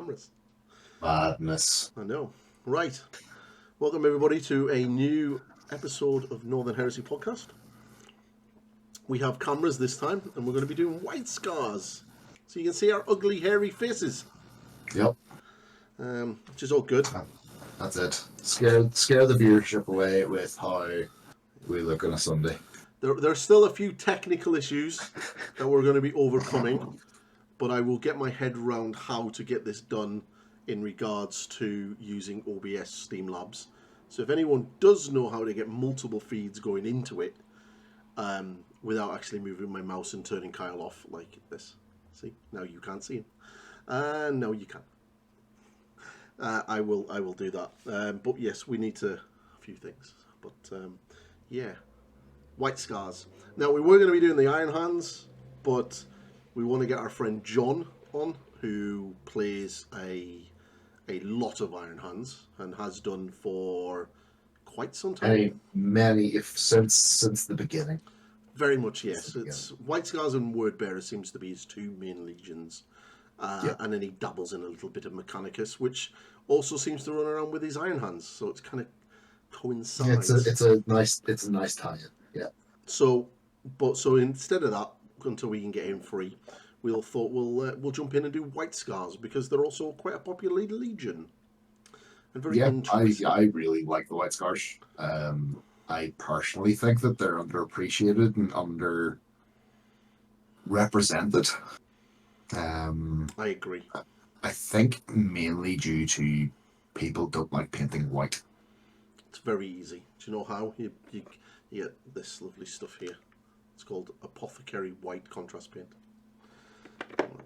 cameras. Madness. I know. Right. Welcome, everybody, to a new episode of Northern Heresy podcast. We have cameras this time, and we're going to be doing white scars. So you can see our ugly, hairy faces. Yep. Which is all good. That's it. Scare the viewership away with how we look on a Sunday. There are still a few technical issues that we're going to be overcoming, but I will get my head around how to get this done in regards to using OBS Streamlabs. So if anyone does know how to get multiple feeds going into it, without actually moving my mouse and turning Kyle off like this. See, now you can't see him. No, you can. I will do that. But yes, we need a few things. But yeah, white scars. Now we were going to be doing the Iron Hands, but we want to get our friend John on, who plays a lot of Iron Hands and has done for quite some time. Since the beginning. Very much, yes. It's White Scars and Wordbearer seems to be his two main legions. And then he dabbles in a little bit of Mechanicus, which also seems to run around with his Iron Hands. So it's kind of coincides. It's a nice tie-in. Yeah. So instead of that, until we can get him free, we'll jump in and do White Scars because they're also quite a popular legion. And very interesting. I really like the White Scars. I personally think that they're underappreciated and underrepresented. I agree. I think mainly due to people don't like painting white. It's very easy. Do you know how? You get this lovely stuff here. It's called Apothecary White Contrast Paint.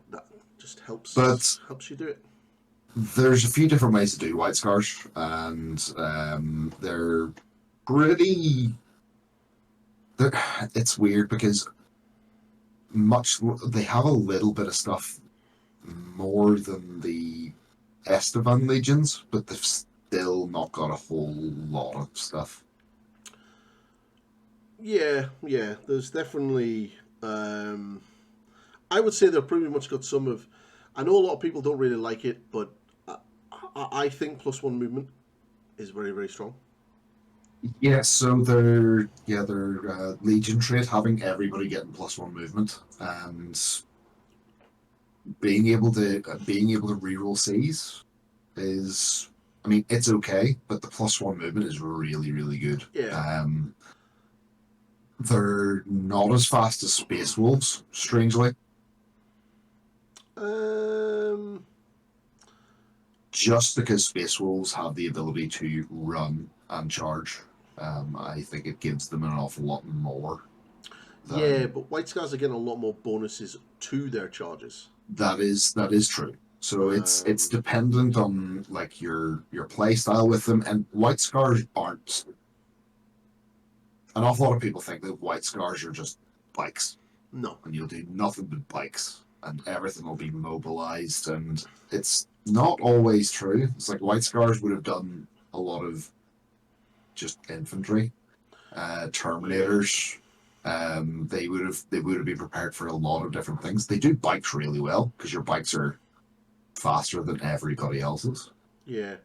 That just helps you do it. There's a few different ways to do White Scars, and they're pretty... It's weird because they have a little bit of stuff more than the Estevan legions, but they've still not got a whole lot of stuff. Yeah. There's definitely... I would say they've pretty much got some of... I know a lot of people don't really like it, but I think +1 movement is very, very strong. Yeah, so their legion trait, having everybody getting +1 movement and being able to reroll Cs is, I mean, it's okay, but the +1 movement is really, really good. Yeah. They're not as fast as Space Wolves, strangely. Just because Space Wolves have the ability to run and charge, I think it gives them an awful lot more. Yeah, but White Scars are getting a lot more bonuses to their charges. That is true. So it's dependent on like your play style with them, and White Scars aren't. An awful lot of people think that White Scars are just bikes. No, and you'll do nothing but bikes, and everything will be mobilized, and it's not always true. It's like White Scars would have done a lot of just infantry, Terminators. They would have been prepared for a lot of different things. They do bikes really well because your bikes are faster than everybody else's. Yeah,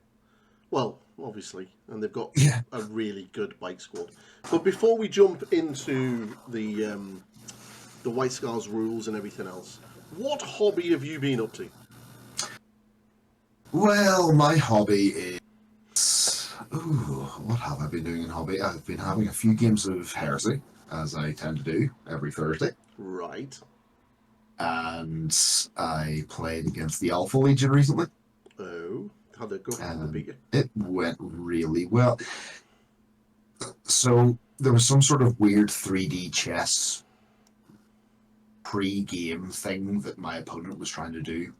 well, obviously, and they've got a really good bike squad. But before we jump into the White Scars rules and everything else, what hobby have you been up to? Well, my hobby is... what have I been doing in hobby? I've been having a few games of Heresy, as I tend to do every Thursday. Right. And I played against the Alpha Legion recently. Oh, how'd it go? How'd they beat you? It went really well. So there was some sort of weird 3D chess pre-game thing that my opponent was trying to do,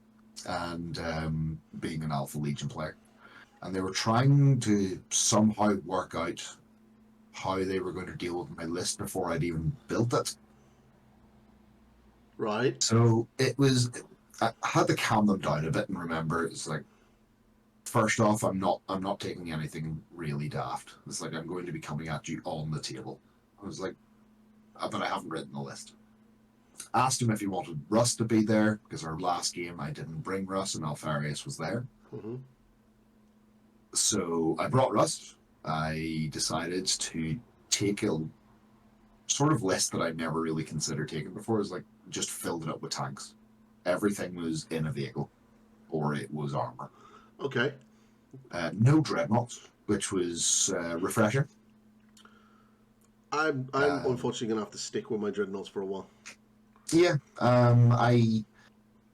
and being an Alpha Legion player, and they were trying to somehow work out how they were going to deal with my list before I'd even built it. Right. So I had to calm them down a bit and remember it's like, first off, I'm not taking anything really daft. It's like I'm going to be coming at you on the table. I was like, but I haven't written the list. Asked him if he wanted Russ to be there, because our last game I didn't bring Russ and Alfarius was there. Mm-hmm. So I brought Russ. I decided to take a sort of list that I'd never really considered taking before. Is like just filled it up with tanks. Everything was in a vehicle, or it was armor. Okay. No dreadnoughts, which was refreshing. I'm unfortunately gonna have to stick with my dreadnoughts for a while. Yeah,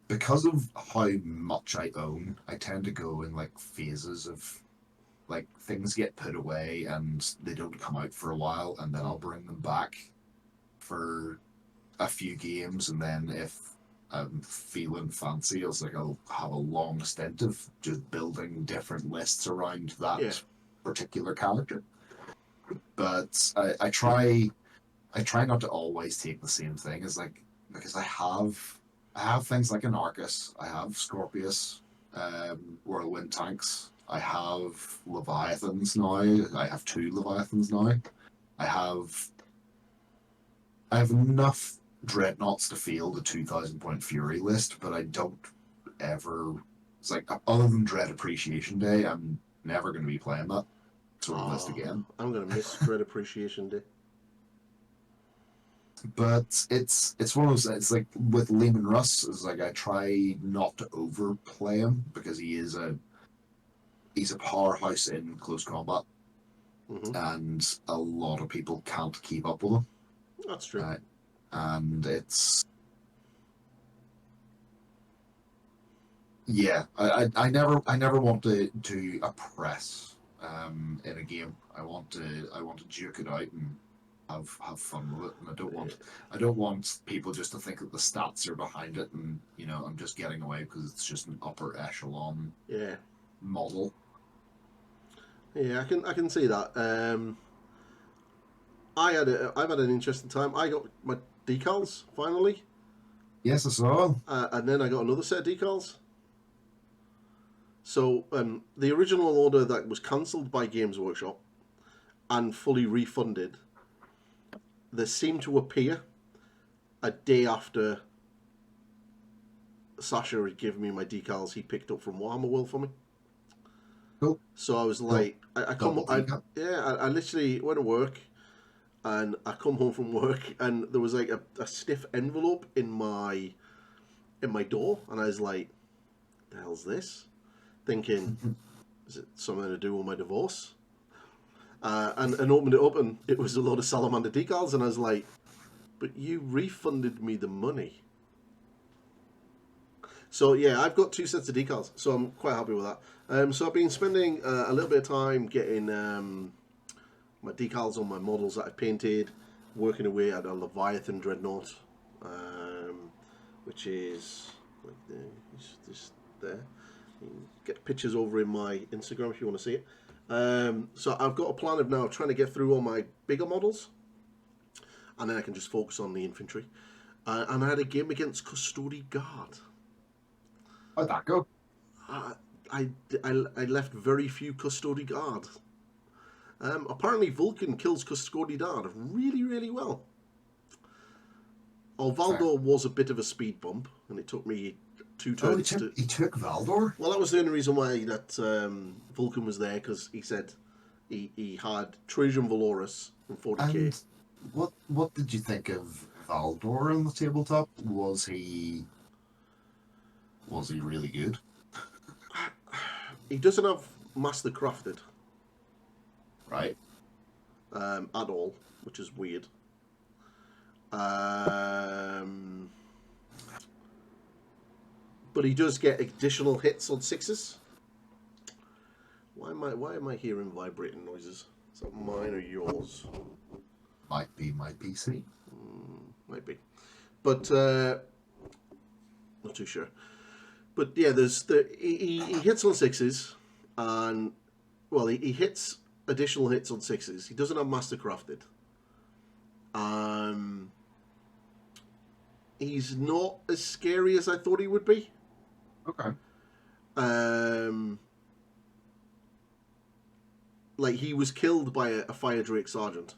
because of how much I own, I tend to go in like phases of like things get put away and they don't come out for a while, and then I'll bring them back for a few games, and then if I'm feeling fancy, I'll have a long stint of just building different lists around that particular character. But I try not to always take the same thing as like because I have things like an Arcus, I have Scorpius, Whirlwind tanks, I have Leviathans now. I have 2 Leviathans now. I have enough dreadnoughts to field a 2,000-point Fury list, but I don't ever. It's like other than Dread Appreciation Day, I'm never going to be playing that sort of list again. I'm gonna miss Dread Appreciation Day. But it's one of those. It's like with Lehman Russ. It's like I try not to overplay him because he's a powerhouse in close combat, and a lot of people can't keep up with him. That's true. And it's I never want to oppress in a game. I want to duke it out and have fun with it, and I don't want people just to think that the stats are behind it, and I'm just getting away because it's just an upper echelon model. Yeah, I can see that. I've had an interesting time. I got my decals finally. Yes, I saw. And then I got another set of decals. So the original order that was cancelled by Games Workshop and fully refunded, they seem to appear a day after Sasha had given me my decals he picked up from Warhammer World for me. Cool. So I was like, I literally went to work, and I come home from work, and there was like a stiff envelope in my door, and I was like, "The hell's this?" Thinking, is it something to do with my divorce? And opened it up, and it was a load of Salamander decals, and I was like, "But you refunded me the money." So yeah, I've got 2 sets of decals, so I'm quite happy with that. So I've been spending a little bit of time getting my decals on my models that I've painted, working away at a Leviathan Dreadnought, which is like this there. You can get pictures over in my Instagram if you want to see it. So I've got a plan of now trying to get through all my bigger models, and then I can just focus on the infantry. And I had a game against Custody Guard. How'd that go? I left very few Custody Guard. Apparently Vulcan kills Custody Guard really, really well. Valdor was a bit of a speed bump, and it took me 2 turns he took Valdor? Well, that was the only reason why that Vulcan was there, because he said he had Trajan Valorous from 40k. And what did you think of Valdor on the tabletop? Was he really good? He doesn't have Master Crafted. Right. At all, which is weird. But he does get additional hits on 6s. Why am I hearing vibrating noises? Is that mine or yours? Might be my PC. Might be, but not too sure. But yeah, he hits on 6s, and well, he hits additional hits on 6s. He doesn't have Master Crafted. He's not as scary as I thought he would be. Okay. Like he was killed by a Fire Drake Sergeant.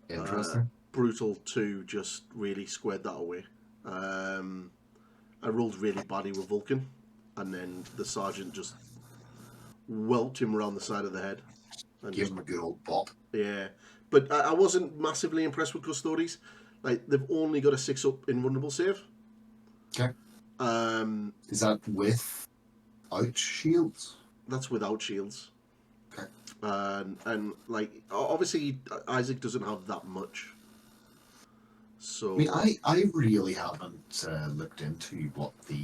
Interesting. brutal 2 just really squared that away. I rolled really badly with Vulcan, and then the sergeant just whelped him around the side of the head. And Give him a good old bop. yeah, but I wasn't massively impressed with Custodes. Like, they've only got a 6-up invulnerable save. Okay. Is that without shields? That's without shields. Okay. And like, obviously Isaac doesn't have that much. So I mean, I really haven't looked into what the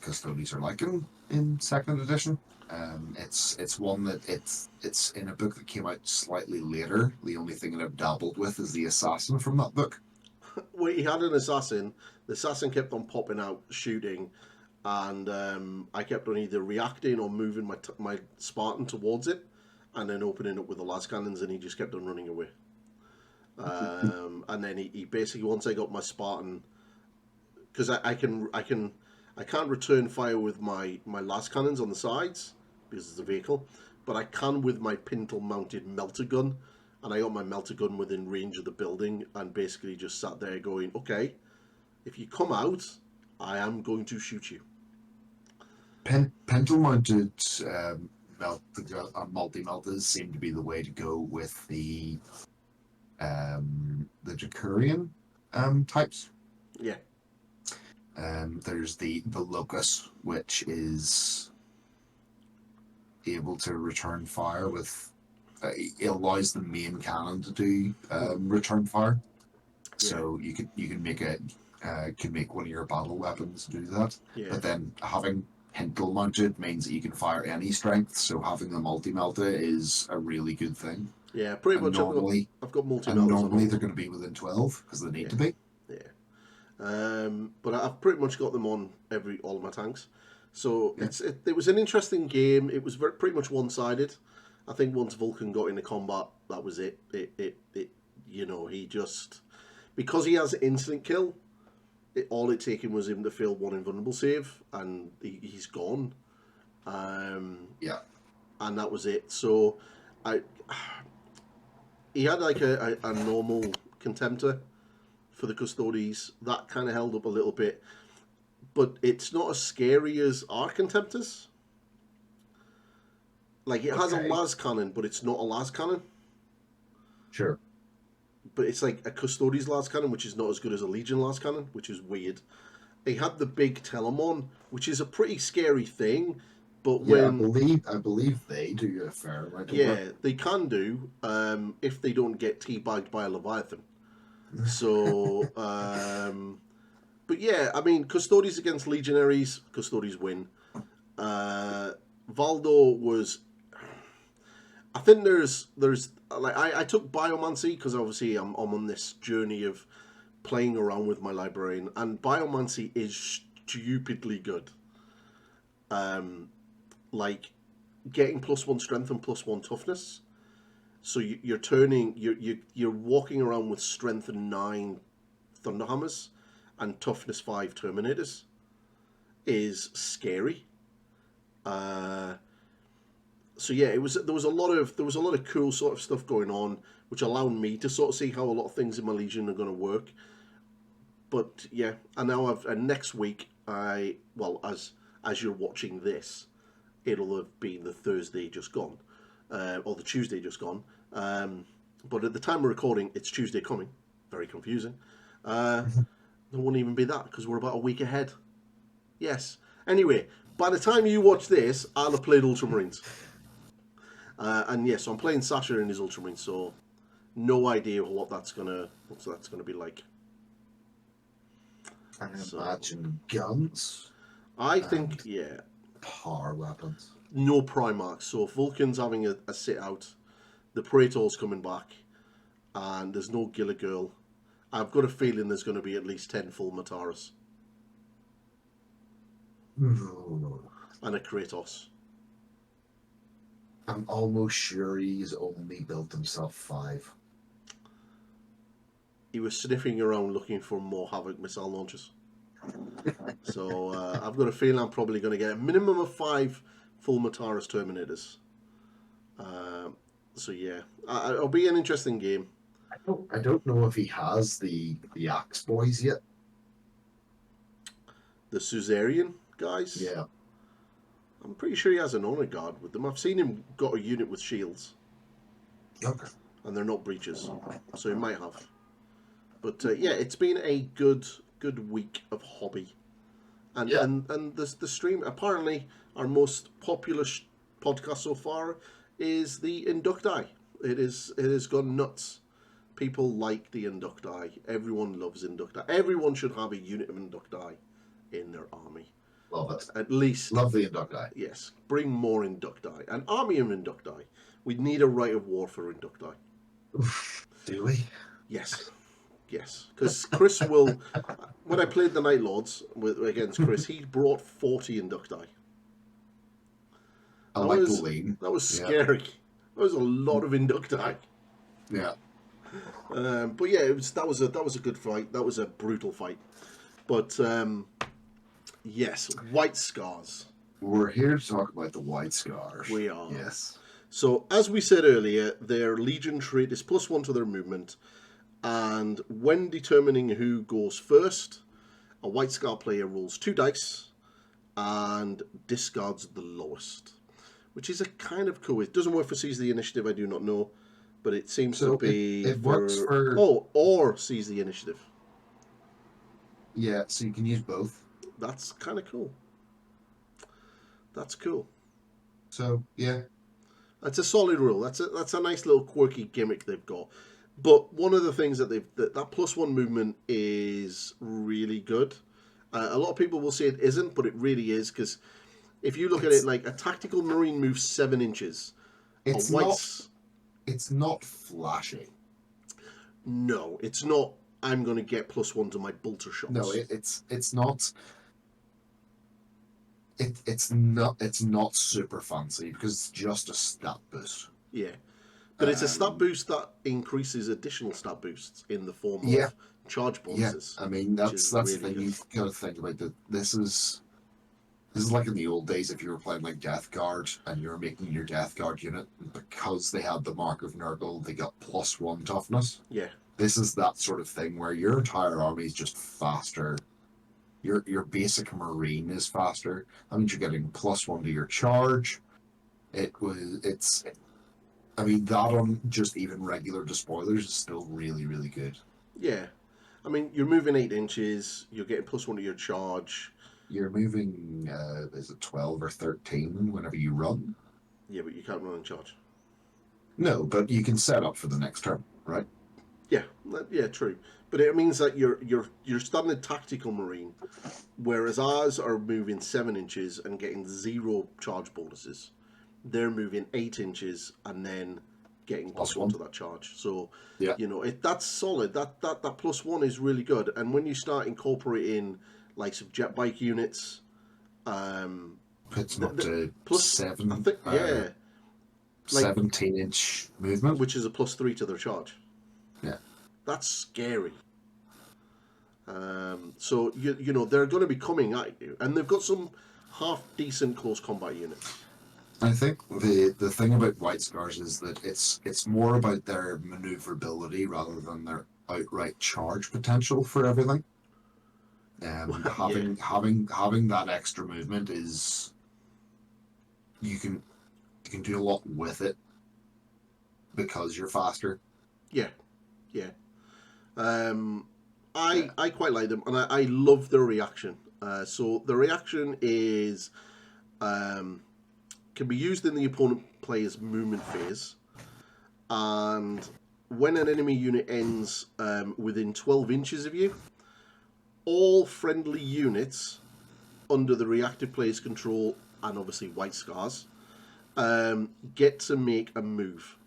Custodes are like in second edition. It's one that it's in a book that came out slightly later. The only thing that I've dabbled with is the assassin from that book. well, he had an assassin. The assassin kept on popping out, shooting, and I kept on either reacting or moving my Spartan towards it, and then opening up with the las cannons, and he just kept on running away. And then he basically, once I got my Spartan, because I can't return fire with my las cannons on the sides because it's a vehicle, but I can with my pintle mounted melter gun, and I got my melter gun within range of the building, and basically just sat there going, okay, if you come out, I am going to shoot you. Pintle mounted multi-melters seem to be the way to go with the Jacurian types. Yeah. There's the Locust, which is able to return fire with. It allows the main cannon to do return fire. Yeah. So you can make it can make one of your battle weapons do that. Yeah. But then having Pintle mounted means that you can fire any strength. So having the multi-melta is a really good thing. Yeah, pretty much. Normally, I've got multi. And normally they're going to be within 12 because they need to be. Yeah. But I've pretty much got them on all of my tanks. So it was an interesting game. It was pretty much one-sided. I think once Vulcan got into combat, that was it. He just, because he has instant kill, all it taken was him to fail one invulnerable save, and he's gone. And that was it. So he had like a normal Contemptor for the Custodes. That kind of held up a little bit, but it's not as scary as our Contemptors. Like, it has a las cannon, but it's not a las cannon. Sure. But it's like a Custodes las cannon, which is not as good as a Legion las cannon, which is weird. He had the big Telemon, which is a pretty scary thing, but when I believe they do a fair amount of work. they can do if they don't get teabagged by a Leviathan. So, but yeah, I mean, Custodes against Legionaries, Custodes win. Valdo was. I think there's like I took Biomancy because obviously I'm on this journey of playing around with my librarian, and Biomancy is stupidly good. Like getting +1 strength and +1 toughness. So you're walking around with strength 9 Thunderhammers and toughness 5 Terminators is scary. So yeah, there was a lot of cool sort of stuff going on, which allowed me to sort of see how a lot of things in my Legion are going to work. But yeah, and now next week as you're watching this, it'll have been the Thursday just gone, or the Tuesday just gone. But at the time we're recording, it's Tuesday coming. Very confusing. There won't even be that because we're about a week ahead. Yes. Anyway, by the time you watch this, I'll have played Ultramarines. And yes, I'm playing Sasha in his Ultramarines, so no idea what that's gonna be like. I imagine guns. I think power weapons. No Primarchs. So if Vulcan's having a sit out, the Praetor's coming back, and there's no Gila Girl. I've got a feeling there's going to be at least 10 full Mataras. And a Kratos. I'm almost sure he's only built himself 5. He was sniffing around looking for more Havoc missile launchers. So I've got a feeling I'm probably going to get a minimum of 5 full Mataras Terminators. So yeah, it'll be an interesting game. I don't know if he has the Axe Boys yet. The Suzerain guys? Yeah. I'm pretty sure he has an honor guard with them. I've seen him got a unit with shields. Okay. And they're not breaches. So he might have. But yeah, it's been a good week of hobby. And Yeah. and the stream, apparently our most popular podcast so far is the Inducti. It has gone nuts. People like the Inducti. Everyone loves Inducti. Everyone should have a unit of Inducti in their army. Love it. At least. Love the Inducti. Yes. Bring more Inducti. An army of Inducti. We need a right of war for Inducti. Do we? Yes. Yes. Because Chris will... When I played the Night Lords against Chris, he brought 40 Inducti. I like the lean. That was scary. That was a lot of Inducti. Yeah. But yeah, that was a good fight. That was a brutal fight. But yes, White Scars. We're here to talk about the White Scars. We are. Yes. So as we said earlier, their Legion trait is +1 to their movement, and when determining who goes first, a White Scar player rolls 2 dice and discards the lowest, which is a kind of cool. It doesn't work for Seize the Initiative, I do not know, but it seems to be it works for or Seize the Initiative. Yeah, so you can use both. That's kind of cool. That's cool. So yeah, that's a solid rule. That's a nice little quirky gimmick they've got. But one of the things that that +1 movement is really good. A lot of people will say it isn't, but it really is, because if you look at it, like a tactical marine moves 7 inches. It's not flashy. No, it's not. I'm going to get +1 to my bolter shots. No, it's not. It's not super fancy because it's just a stat boost. Yeah, but it's a stat boost that increases additional stat boosts in the form of charge bonuses. Yeah, I mean that's really the thing you've got to think about. That this is like in the old days if you were playing like Death Guard and you were making your Death Guard unit, because they had the Mark of Nurgle, they got +1 toughness. Yeah. This is that sort of thing where your entire army is just faster. Your basic marine is faster. That means you're getting +1 to your charge. I mean, that on just even regular despoilers is still really, really good. Yeah. I mean, you're moving 8 inches, you're getting +1 to your charge. You're moving, is it 12 or 13 whenever you run? Yeah, but you can't run in charge. No, but you can set up for the next turn, right? Yeah, true. But it means that you're standard tactical marine, whereas ours are moving 7 inches and getting 0 charge bonuses. They're moving 8 inches and then getting +1 to that charge. So that's solid. That +1 is really good. And when you start incorporating like some jet bike units, it's up to +7. I think, like 17-inch movement, which is a +3 to their charge. Yeah, that's scary. So you know they're going to be coming at you, and they've got some half decent close combat units. I think the thing about White Scars is that it's more about their maneuverability rather than their outright charge potential for everything. Having that extra movement is you can do a lot with it because you're faster. Yeah. I quite like them, and I love their reaction. So the reaction is can be used in the opponent player's movement phase, and when an enemy unit ends within 12 inches of you, all friendly units under the reactive player's control, and obviously White Scars, get to make a move.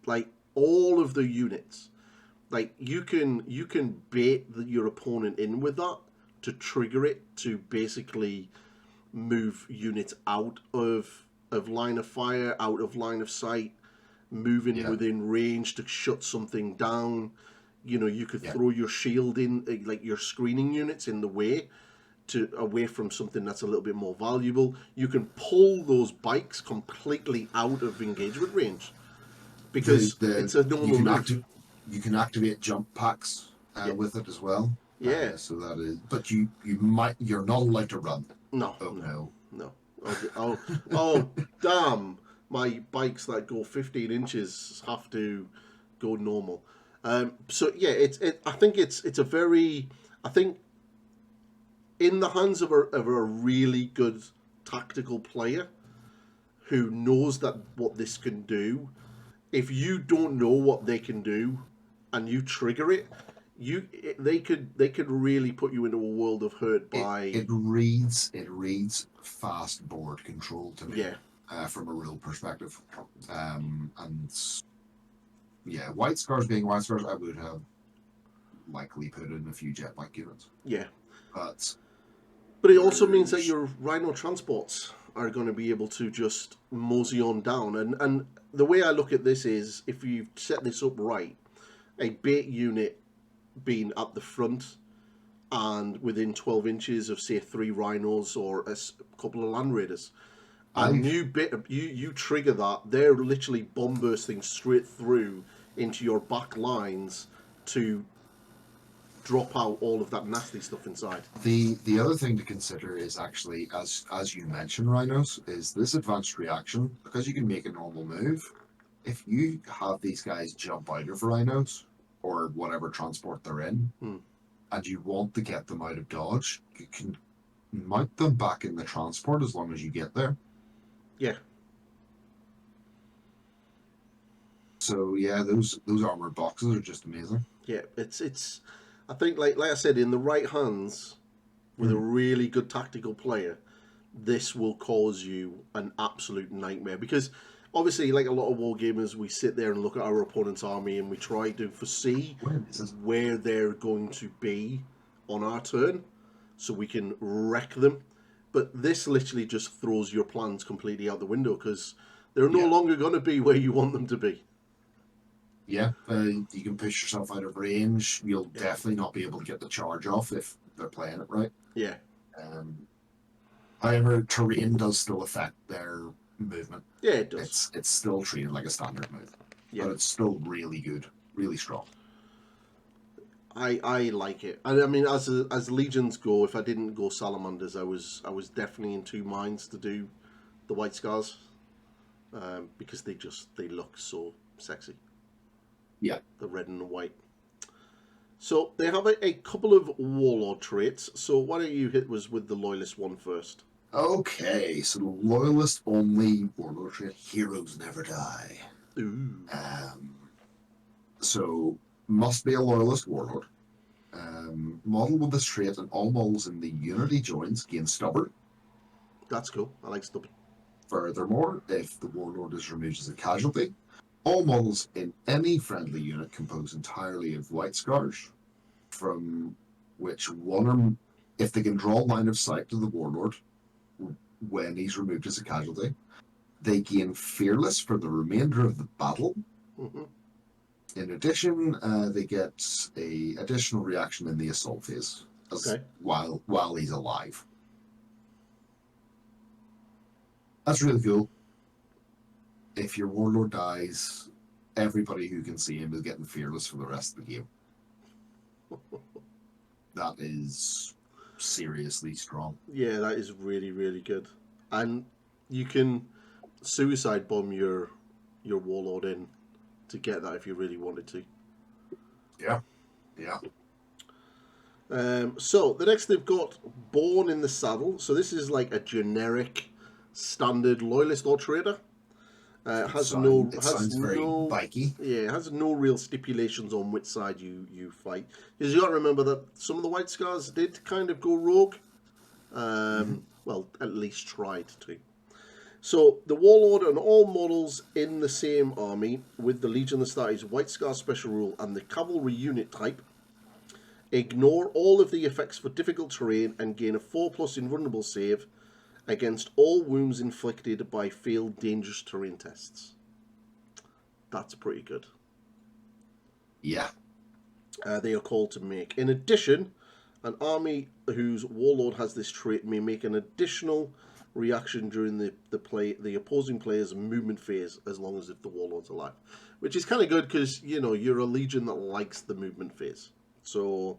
Like all of the units, like you can bait your opponent in with that to trigger it to basically move units out of line of fire, out of line of sight, moving within range to shut something down. You know, you could throw your shield in, like your screening units in the way away from something that's a little bit more valuable. You can pull those bikes completely out of engagement range. because it's a normal move. You can activate jump packs Yeah. with it as well. Yeah. So that is, but you're not allowed to run. No. Oh no. No. Oh, damn! My bikes that go 15 inches have to go normal. So yeah, I think it's a very. I think in the hands of a really good tactical player who knows that what this can do. If you don't know what they can do, and you trigger it, they could really put you into a world of hurt by. It reads fast board control to me. Yeah. From a rule perspective, and yeah, white scars being white scars, I would have likely put in a few jetpack units. Yeah. But it also means that your Rhino transports are going to be able to just mosey on down. And the way I look at this is, if you set this up right, a bait unit being at the front and within 12 inches of, say, 3 rhinos or a couple of land raiders, and you trigger that, they're literally bomb bursting straight through into your back lines to drop out all of that nasty stuff inside. The other thing to consider is actually, as you mentioned, rhinos, is this advanced reaction, because you can make a normal move. If you have these guys jump out of rhinos or whatever transport they're in, and you want to get them out of dodge, you can mount them back in the transport as long as you get there. Yeah. So yeah, those armored boxes are just amazing. Yeah, it's. I think, like I said, in the right hands, with a really good tactical player, this will cause you an absolute nightmare. Because obviously, like a lot of war gamers, we sit there and look at our opponent's army and we try to foresee where they're going to be on our turn, so we can wreck them. But this literally just throws your plans completely out the window, because they're no longer going to be where you want them to be. Yeah, you can push yourself out of range. You'll definitely not be able to get the charge off if they're playing it right. Yeah. However, terrain does still affect their movement. Yeah, it does. It's still treated like a standard move, but it's still really good, really strong. I like it. I mean, as legions go, if I didn't go salamanders, I was definitely in two minds to do the white scars, because they look so sexy. Yeah, the red and the white. So they have a couple of warlord traits. So why don't you hit us with the loyalist one first? Okay, so the loyalist only warlord trait: heroes never die. Ooh. So must be a loyalist warlord. Model with this trait, and all models in the unity joins gain stubborn. That's cool. I like stubborn. Furthermore, if the warlord is removed as a casualty, all models in any friendly unit composed entirely of white scars, from which if they can draw line of sight to the warlord when he's removed as a casualty, they gain fearless for the remainder of the battle. Mm-hmm. In addition, they get a additional reaction in the assault phase while he's alive. That's really cool. If your warlord dies, everybody who can see him is getting fearless for the rest of the game. That is seriously strong. Yeah, that is really, really good. And you can suicide bomb your warlord in to get that if you really wanted to. Yeah. So the next they've got Born in the Saddle. So this is like a generic, standard loyalist or trader. Sounds very bikey. Yeah, it has no real stipulations on which side you fight. Because you got to remember that some of the white scars did kind of go rogue. Well, at least tried to. So the warlord and all models in the same army with the Legion of Astartes white scar special rule and the cavalry unit type ignore all of the effects for difficult terrain and gain a 4+ invulnerable save against all wounds inflicted by failed dangerous terrain tests. That's pretty good. Yeah. They are called to make. In addition, an army whose warlord has this trait may make an additional reaction during the opposing player's movement phase, as long as if the warlord's alive, which is kind of good because you're a legion that likes the movement phase. So,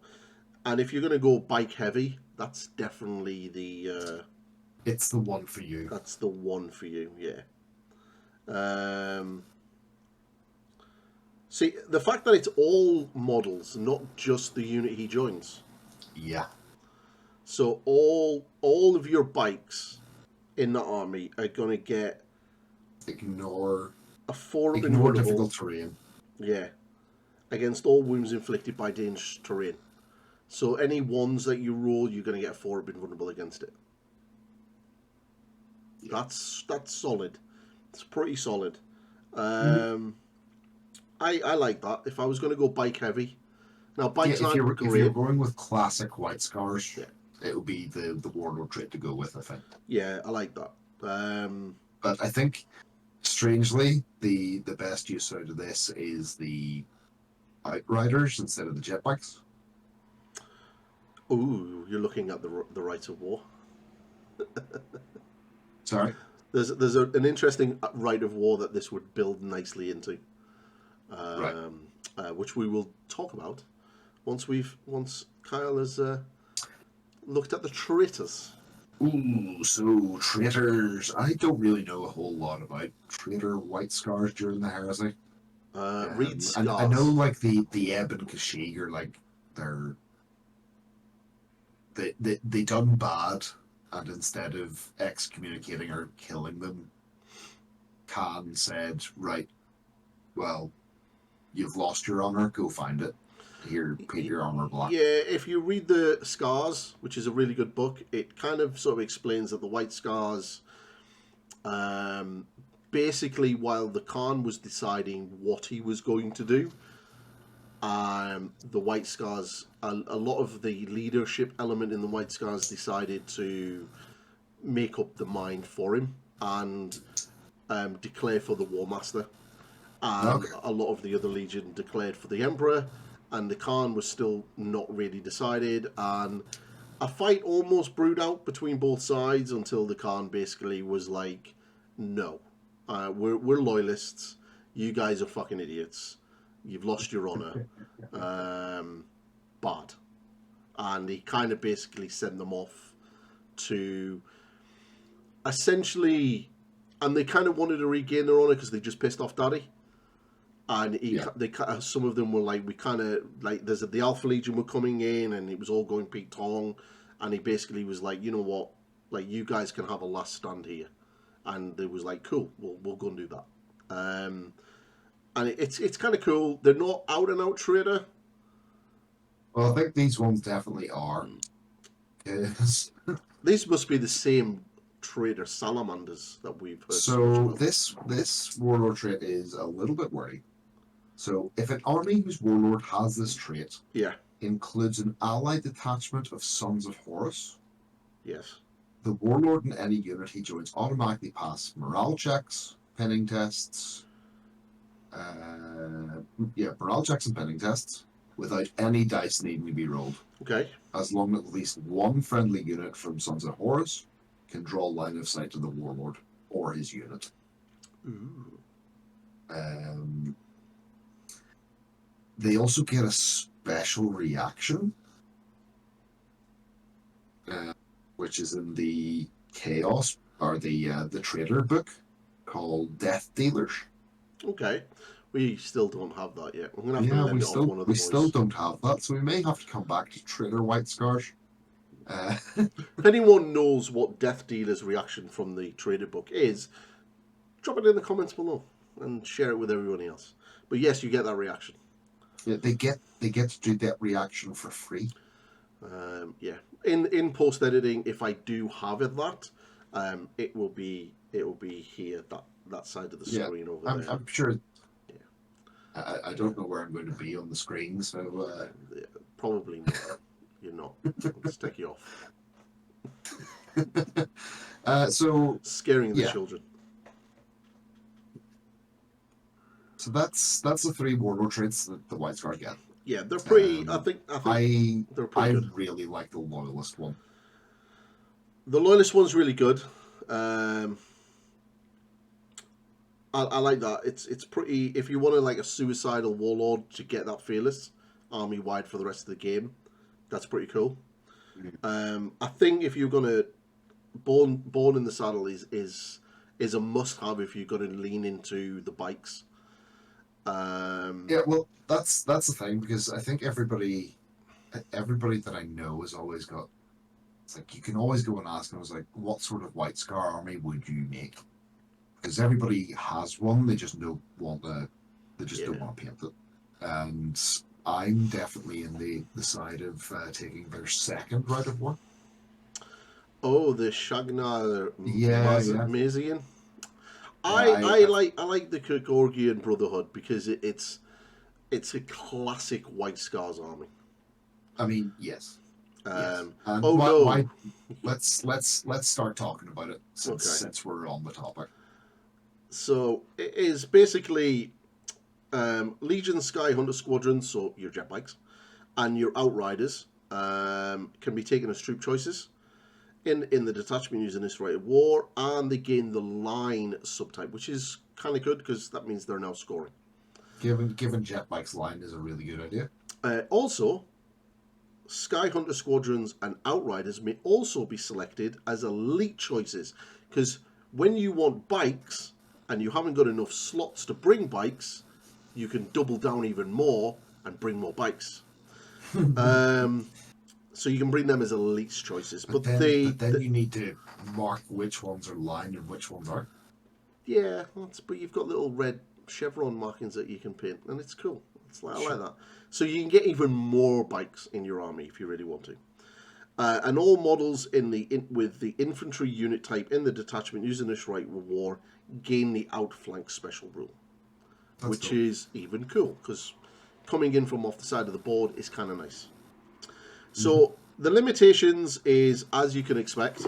and if you're going to go bike heavy, that's definitely it's the one for you. That's the one for you, yeah. See, the fact that it's all models, not just the unit he joins. Yeah. So all of your bikes in the army are going to get ignore difficult terrain. Yeah, against all wounds inflicted by dangerous terrain. So any ones that you roll, you're going to get a 4 up invulnerable against it. Yeah. That's solid. It's pretty solid. I like that. If I was going to go bike heavy, now bikes aren't great. If you're going with classic White Scars, it would be the warlord trait to go with, I think. Yeah, I like that. But I think, strangely, the best use out of this is the Outriders instead of the jetbikes. Ooh, you're looking at the Rights of War. Sorry? There's an interesting Right of War that this would build nicely into, which we will talk about once Kyle has looked at the traitors. Ooh, so traitors. I don't really know a whole lot about traitor White Scars during the Heresy. Read Scars. I know like the Ebb and Kashyyyk are like they done bad, and instead of excommunicating or killing them, Khan said, right, well, you've lost your honor, go find it. Here, paint your armor black. Yeah, if you read the Scars, which is a really good book, it kind of sort of explains that the White Scars, basically while the Khan was deciding what he was going to do, the White Scars, a lot of the leadership element in the White Scars decided to make up the mind for him and declare for the War Master. And a lot of the other Legion declared for the Emperor, and the Khan was still not really decided, and a fight almost brewed out between both sides until the Khan basically was like, no, we're loyalists, you guys are fucking idiots, you've lost your honor, bad. And he kind of basically sent them off to essentially, and they kind of wanted to regain their honor because they just pissed off Daddy. And some of them were like, we kind of, like, the Alpha Legion were coming in and it was all going Pete Tong. And he basically was like, you know what, like, you guys can have a last stand here. And they was like, cool, we'll go and do that. And it's kind of cool. They're not out and out traitor. Well, I think these ones definitely are. Yes. These must be the same traitor salamanders that we've heard. So this warlord trait is a little bit worried. So if an army whose warlord has this trait, includes an allied detachment of Sons of Horus, yes, the warlord in any unit he joins automatically pass morale checks, pinning tests, morale checks and pinning tests without any dice needing to be rolled. Okay. As long as at least one friendly unit from Sons of Horus can draw line of sight to the warlord or his unit. Ooh. They also get a special reaction, which is in the Chaos or the Traitor book called Death Dealers. Okay, we still don't have that yet. We're gonna have to limit on one of the boys. Still don't have that, so we may have to come back to Traitor White Scars. If anyone knows what Death Dealer's reaction from the Trader book is, drop it in the comments below and share it with everyone else. But yes, you get that reaction. Yeah, they get to do that reaction for free. In post editing, if I do have that, it will be here, that side of the screen over there. I'm sure. Yeah. I don't know where I'm going to be on the screen, so probably not. You're not. Let's take you off. So scaring the children. So that's the 3 warlord traits that the White Scars get. Yeah, they're pretty. I think they're pretty good. I really like the loyalist one. The loyalist one's really good. I like that. It's pretty. If you want to like a suicidal warlord to get that fearless army wide for the rest of the game, that's pretty cool. I think if you're gonna born in the saddle is a must have if you're gonna lean into the bikes. Yeah, well, that's the thing, because I think everybody that I know has always got. It's like you can always go and ask, and I was like, what sort of White Scar army would you make? Because everybody has one, they just don't want to. They just don't want to paint it. And I'm definitely in the side of taking their second route of war. Oh, the Shagnar Yeah. Mazian. I I like the Kirkorgian Brotherhood because it's a classic White Scars army. I mean, yes. Yes. And oh no! Why, let's start talking about it since we're on the topic. So it is basically Legion Skyhunter Squadron, so your jet bikes, and your Outriders can be taken as troop choices in the detachment using this rate of war, and they gain the line subtype, which is kind of good because that means they're now scoring. Given jet bikes line is a really good idea. Also, Skyhunter Squadrons and Outriders may also be selected as elite choices, because when you want bikes and you haven't got enough slots to bring bikes, you can double down even more and bring more bikes. So you can bring them as elite choices. But then you need to mark which ones are line and which ones aren't. Yeah, but you've got little red chevron markings that you can paint, and it's cool. I like that. So you can get even more bikes in your army if you really want to. And all models with the infantry unit type in the detachment using this right of war gain the outflank special rule, which is even cool because coming in from off the side of the board is kind of nice. So the limitations is, as you can expect,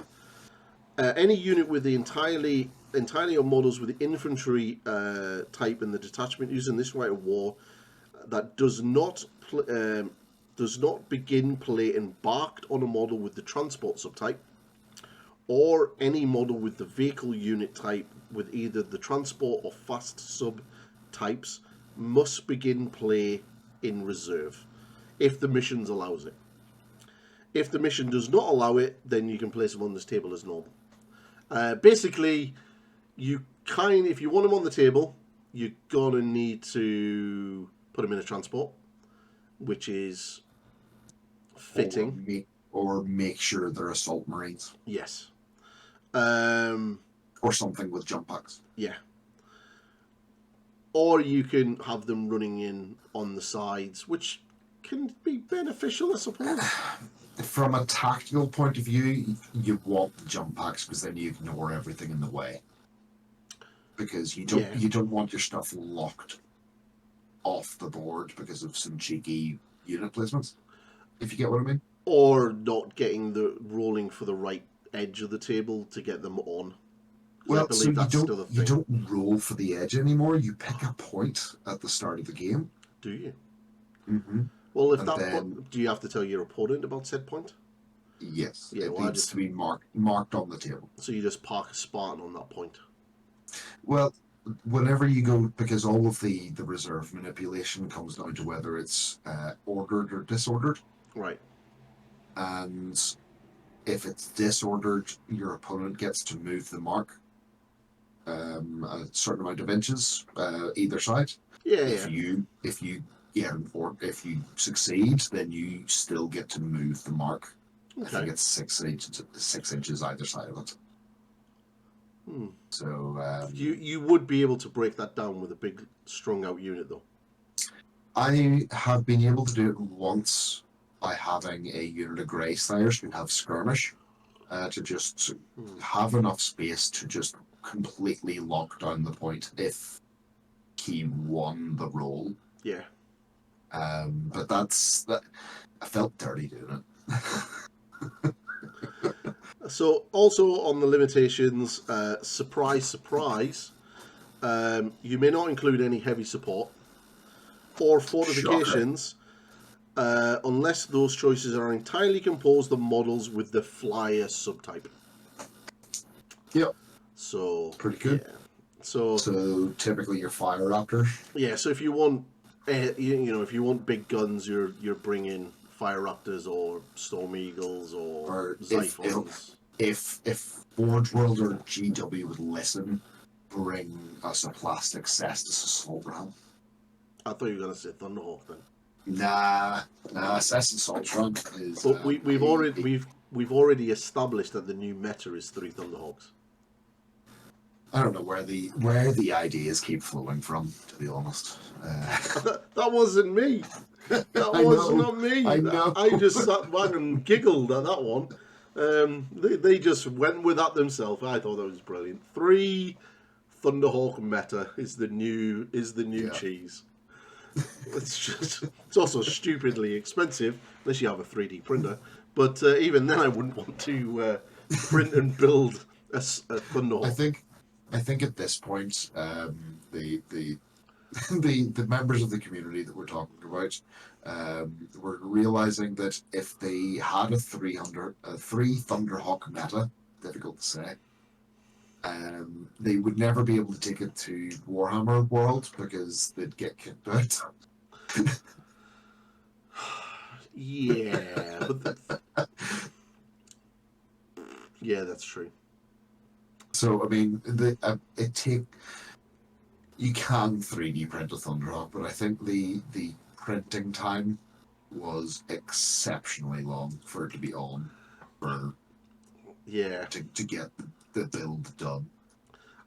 any unit with the entirely on models with the infantry type in the detachment using this right of war that does not begin play embarked on a model with the transport subtype, or any model with the vehicle unit type with either the transport or fast sub types, must begin play in reserve if the mission allows it. If the mission does not allow it, then you can place them on this table as normal. Basically, if you want them on the table, you're gonna need to put them in a transport, which is fitting. Or make sure they're assault marines. Yes. Or something with jump packs. Yeah. Or you can have them running in on the sides, which can be beneficial, I suppose. From a tactical point of view, you want the jump packs because then you ignore everything in the way. Because you don't want your stuff locked off the board because of some cheeky unit placements. If you get what I mean. Or not getting the rolling for the right edge of the table to get them on. Well, so you don't roll for the edge anymore. You pick a point at the start of the game. Do you? Mm-hmm. Well, do you have to tell your opponent about said point? Yes. Yeah, it needs to be marked on the table. So you just park a Spartan on that point. Well, whenever you go, because all of the reserve manipulation comes down to whether it's ordered or disordered. Right. And if it's disordered, your opponent gets to move the mark a certain amount of inches either side. Yeah. If you succeed, then you still get to move the mark. Okay. I think it's 6 inches either side of it. So you would be able to break that down with a big strung out unit, though. I have been able to do it once by having a unit of Grey Slayers who have skirmish to just have enough space to just completely lock down the point if he won the roll. Yeah. But that I felt dirty doing it. So also on the limitations, surprise, you may not include any heavy support or fortifications unless those choices are entirely composed of models with the flyer subtype. Yep. So Pretty good. Yeah. So typically your Fire Raptor. yeah. So if you want, if you want big guns, you're bringing Fire Raptors or Storm Eagles or Or Xiphons. if Forge World or GW would listen, bring us a plastic Cestus assault ram. I thought you were gonna say Thunderhawk then. Nah, Cestus assault ram is. But we've already established that the new meta is 3 Thunderhawks. I don't know where the ideas keep flowing from, to be honest. That wasn't me. That was not me. I know. I just sat back and giggled at that one. They just went with that themselves. I thought that was brilliant. 3 Thunderhawk meta is the new cheese. It's also stupidly expensive unless you have a 3D printer. But even then, I wouldn't want to print and build a Thunderhawk. I think at this point, the the members of the community that we're talking about, were realizing that if they had a 3 Thunderhawk meta, difficult to say, they would never be able to take it to Warhammer World because they'd get kicked out. Yeah, yeah, that's true. So I mean, you can 3D print a Thunderhawk, but I think the printing time was exceptionally long for it to be on, to get the build done.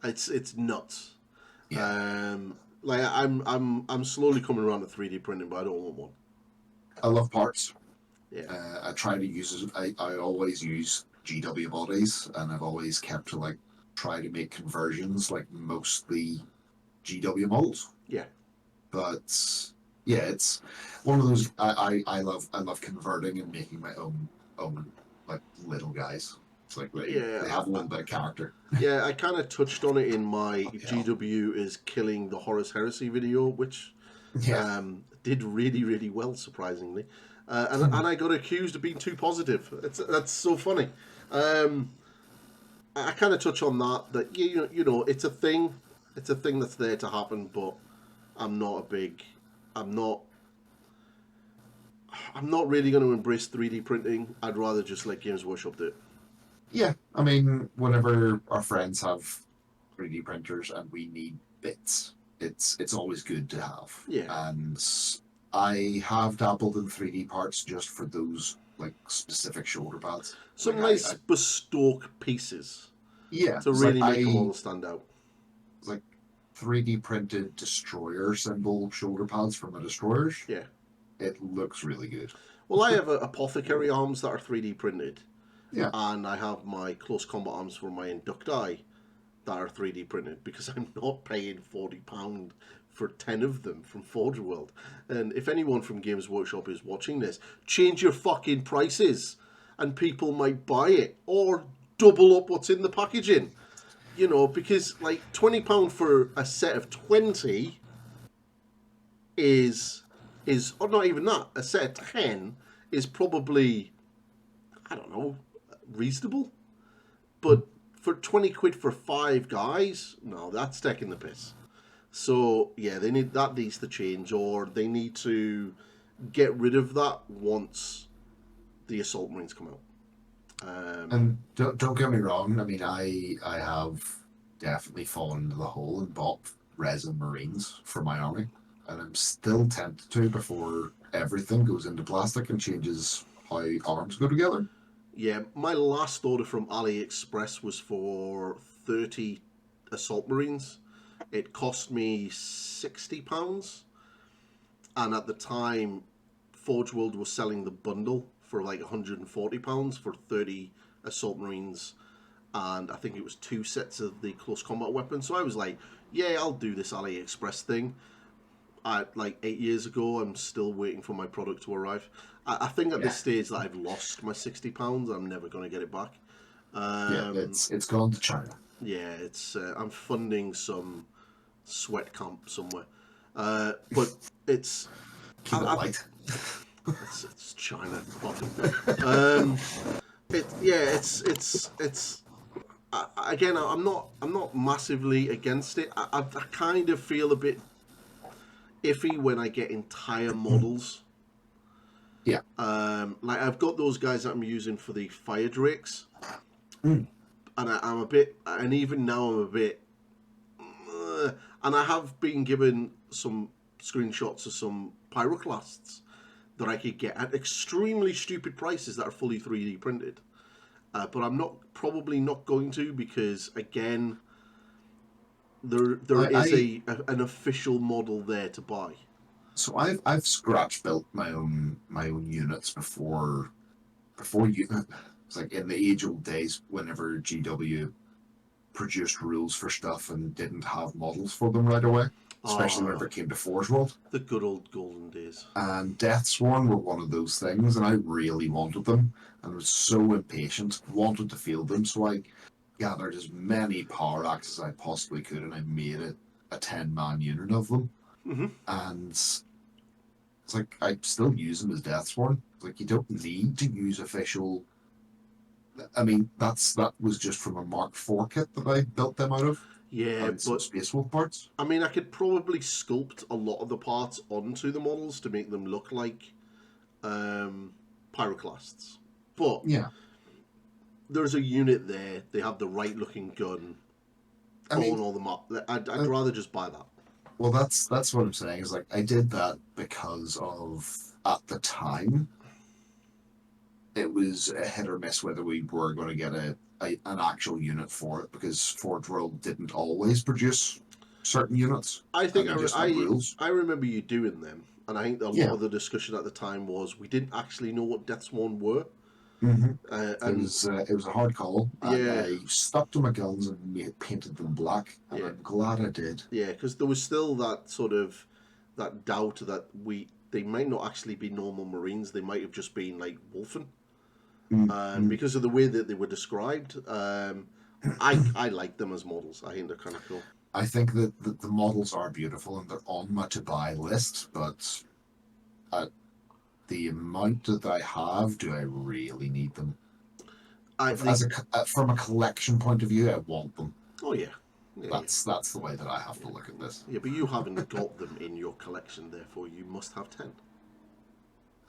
It's nuts. Yeah. Like I'm slowly coming around to 3D printing, but I don't want one. I love parts. Yeah. I try to use it. I always use GW bodies, and I've always kept to try to make conversions mostly GW models. Yeah. But yeah, it's one of those I love converting and making my own little guys. It's they have a little bit of character. Yeah, I kind of touched on it in my GW is killing the Horus Heresy video, which did really, really well, surprisingly. And I got accused of being too positive. That's so funny. I kind of touch on that it's a thing. It's a thing that's there to happen, but I'm not really going to embrace 3D printing. I'd rather just let Games Workshop do it. Yeah, I mean, whenever our friends have 3D printers and we need bits, it's always good to have. Yeah. And I have dabbled in 3D parts just for those specific shoulder pads. Some nice bespoke pieces. Yeah. To really make them all stand out. 3D printed destroyer symbol shoulder pads from the destroyers. Yeah. It looks really good. Well, I have apothecary arms that are 3D printed. Yeah. And I have my close combat arms for my Inducti that are 3D printed because I'm not paying £40 for 10 of them from Forge World. And if anyone from Games Workshop is watching this, change your fucking prices and people might buy it or double up what's in the packaging. Because £20 for a set of 20 is or not even that. A set of 10 is probably, I don't know, reasonable. But for 20 quid for 5 guys, no, that's taking the piss. So yeah, that needs to change, or they need to get rid of that once the Assault Marines come out. And don't get me wrong. I mean, I have definitely fallen into the hole and bought resin Marines for my army, and I'm still tempted to before everything goes into plastic and changes how arms go together. Yeah, my last order from AliExpress was for 30 Assault Marines. It cost me £60, and at the time, Forge World was selling the bundle for £140 for 30 Assault Marines, and I think it was 2 sets of the close combat weapons. So I was like, yeah, I'll do this AliExpress thing. 8 years ago, I'm still waiting for my product to arrive. I think at this stage that I've lost my £60. I'm never going to get it back. It's gone to China. Yeah, it's I'm funding some sweat camp somewhere, but it's keep it light. It's China. again, I'm not massively against it. I kind of feel a bit iffy when I get entire models. Yeah. Like I've got those guys that I'm using for the fire drakes, Mm. and I'm a bit, and even now I'm a bit, and I have been given some screenshots of some pyroclasts that I could get at extremely stupid prices that are fully 3D printed. But I'm probably not going to, because again, there is an official model there to buy. So I've scratch built my own units before you. It's like in the age old days, whenever GW produced rules for stuff and didn't have models for them right away, especially whenever it came to Forge World. The good old golden days. And Deathsworn were one of those things, and I really wanted them, and was so impatient, wanted to field them, so I gathered as many power axes as I possibly could, and I made it a 10-man unit of them. Mm-hmm. And it's like, I still use them as Deathsworn. It's like, you don't need to use official. I mean, that was just from a Mark IV kit that I built them out of. Yeah, And some but Space Wolf parts. I mean, I could probably sculpt a lot of the parts onto the models to make them look like pyroclasts. But Yeah, there's a unit there. They have the right looking gun. I mean, All them up. I'd rather just buy that. well, that's what I'm saying. Is like, I did that because of, at the time, it was a hit or miss whether we were going to get an actual unit for it, because Forge World didn't always produce certain units. I think rules. I remember you doing them, and I think a lot Yeah. of the discussion at the time was we didn't actually know what Deathsworn were. Mm-hmm. And it was a hard call. And yeah, I stuck to my guns and painted them black, and yeah. I'm glad I did. Yeah, because there was still that sort of that doubt that they might not actually be normal Marines. They might have just been like Wolfen. Because of the way that they were described, I like them as models. I think they're kind of cool. I think that the models are beautiful and they're on my to buy list, but at the amount that I have, do I really need them? From a collection point of view, I want them. Oh yeah. That's the way that I have to look at this. Yeah, but you haven't got them in your collection, therefore you must have 10.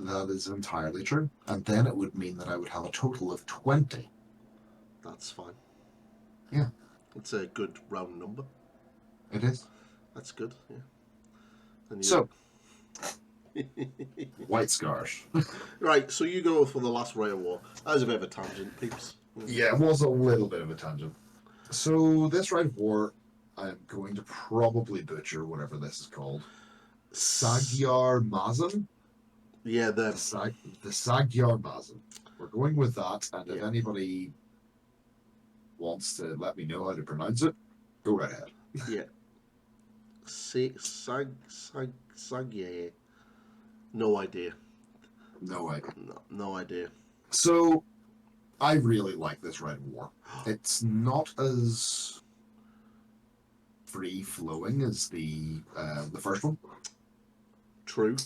That is entirely true. And then it would mean that I would have a total of 20. That's fine. Yeah. It's a good round number. It is. That's good, yeah. And so, White Scars. Right, so you go for the last Rite of War. That was a bit of a tangent, peeps. Yeah, it was a little bit of a tangent. So, this Rite of War, I'm going to probably butcher whatever this is called. Magyar Mazin? Yeah, the Magyar Mazin. We're going with that, and if anybody wants to let me know how to pronounce it, go right ahead. Yeah. Yeah. No idea. No idea. No idea. So, I really like this Rite of War. It's not as free-flowing as the first one. True.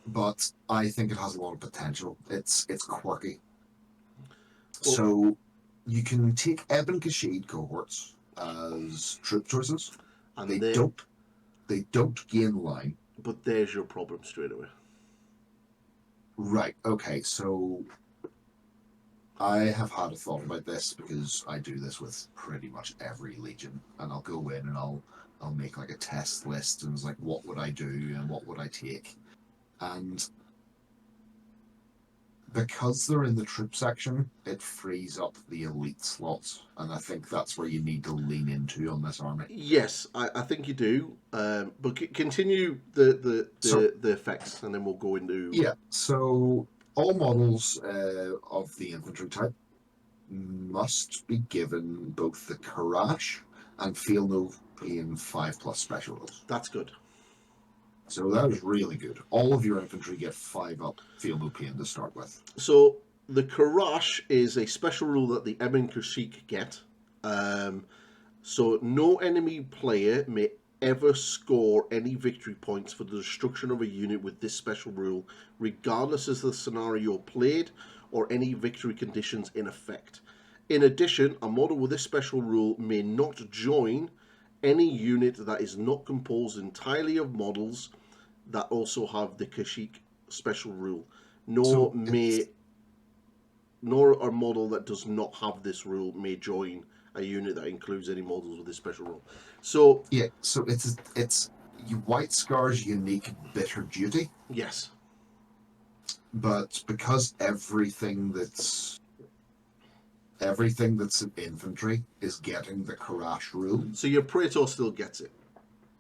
But I think it has a lot of potential. It's quirky. Well, so, you can take Ebon Kashid cohorts as troop choices. And they don't gain line. But there's your problem straight away. Right, okay, so I have had a thought about this because I do this with pretty much every Legion, and I'll go in and I'll make like a test list and it's like, what would I do and what would I take? And because they're in the troop section, it frees up the elite slots, and I think that's where you need to lean into on this army. Yes, I think you do. But continue the effects, and then we'll go into... Yeah, so all models of the infantry type must be given both the Karash and Feel No Pain 5+ special rules. That's good. So that is really good. All of your infantry get 5 up Feel No Pain to start with. So the Karash is a special rule that the Ebon Kashik get. So no enemy player may ever score any victory points for the destruction of a unit with this special rule, regardless of the scenario played or any victory conditions in effect. In addition, a model with this special rule may not join any unit that is not composed entirely of models that also have the Kashyyyk special rule, nor So may it's nor a model that does not have this rule may join a unit that includes any models with this special rule. So yeah, so it's White Scar's unique bitter duty, yes, but because everything that's in infantry is getting the Karash rule, so your Praetor still gets it.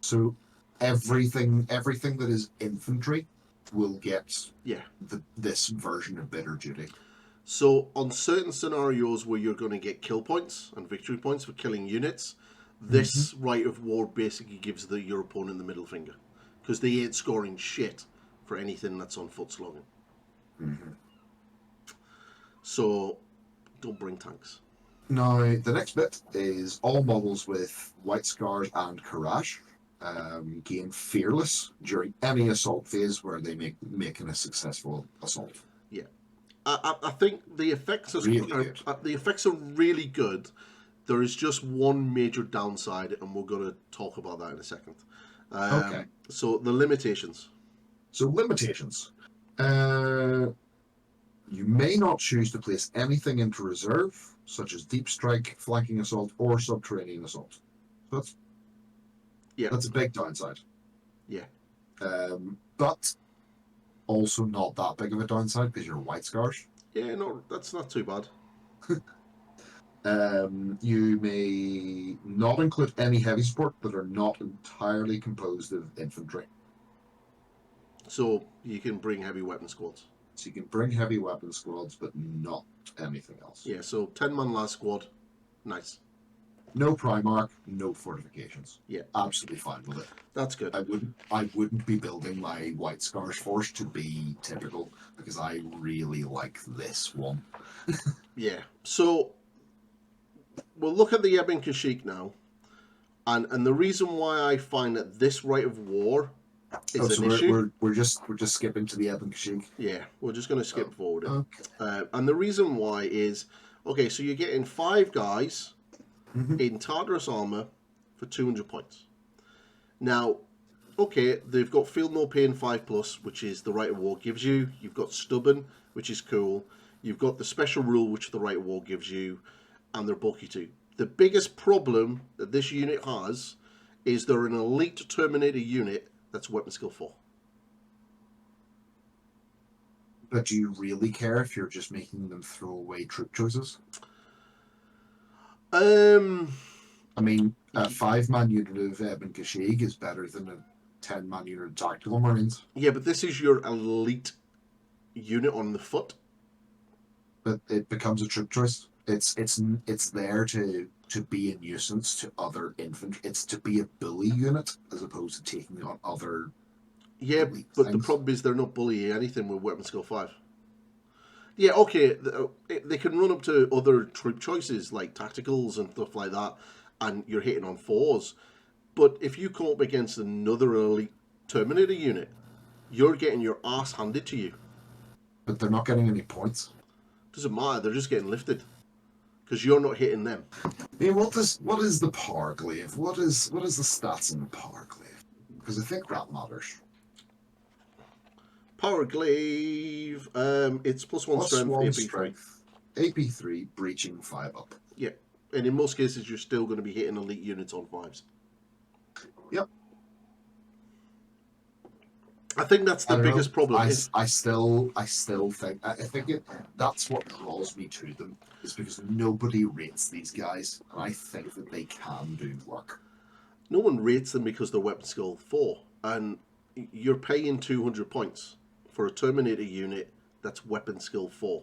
so everything that is infantry will get Yeah. this version of bitter duty. So on certain scenarios where you're going to get kill points and victory points for killing units, this rite of war basically gives your opponent the middle finger, because they ain't scoring shit for anything that's on foot slogan. So don't bring tanks. Now, the next bit is all models with White Scars and Karash gain Fearless during any assault phase where they making a successful assault. Yeah, I think the effects Really good. The effects are really good. There is just one major downside, and we're going to talk about that in a second. Okay. So the limitations. So limitations. You may not choose to place anything into reserve, such as deep strike, flanking assault, or subterranean assault. So that's a big downside. Yeah. But also not that big of a downside because you're White Scars. Yeah, no, that's not too bad. You may not include any heavy support that are not entirely composed of infantry. So you can bring heavy weapon squads. So you can bring heavy weapon squads, but not anything else. Yeah, so 10-man last squad. Nice. No Primarch, no fortifications. Yeah. Absolutely fine with it. That's good. I wouldn't be building my White Scars force to be typical because I really like this one. Yeah. So we'll look at the Ebon Kashyyyk now. And the reason why I find that this rite of war is an issue. We're just skipping to the Ebon Kashyyyk. Yeah, we're just going to skip forward it. Okay. And the reason why is, okay, so you're getting 5 guys in Tartarus armor for 200 points. Now, okay, they've got Feel No Pain 5+, which is the Rite of War gives you. You've got Stubborn, which is cool. You've got the Special Rule, which the Rite of War gives you. And they're bulky too. The biggest problem that this unit has is they're an elite Terminator unit that's weapon skill 4. But do you really care if you're just making them throw away troop choices? I mean, a 5-man unit of Ebon Kashyyyk is better than a 10-man unit of Tactical Marines. Yeah, but this is your elite unit on the foot. But it becomes a troop choice. It's there to be a nuisance to other infantry. It's to be a bully unit as opposed to taking on other. Yeah, but the problem is they're not bullying anything with weapon skill 5. Yeah, okay, they can run up to other troop choices like tacticals and stuff like that, and you're hitting on 4s. But if you come up against another elite Terminator unit, you're getting your ass handed to you. But they're not getting any points. Doesn't matter, they're just getting lifted. Because you're not hitting them. I mean, what is the power glaive? What is the stats in the power glaive? Because I think that matters. Power glaive, it's +1 strength, AP3. AP3, breaching 5 up. Yeah, and in most cases you're still going to be hitting elite units on 5s. Yep. I think that's the biggest problem. I still think that's what draws me to them, is because nobody rates these guys, and I think that they can do work. No one rates them because they're weapon skill 4, and you're paying 200 points for a Terminator unit that's weapon skill 4.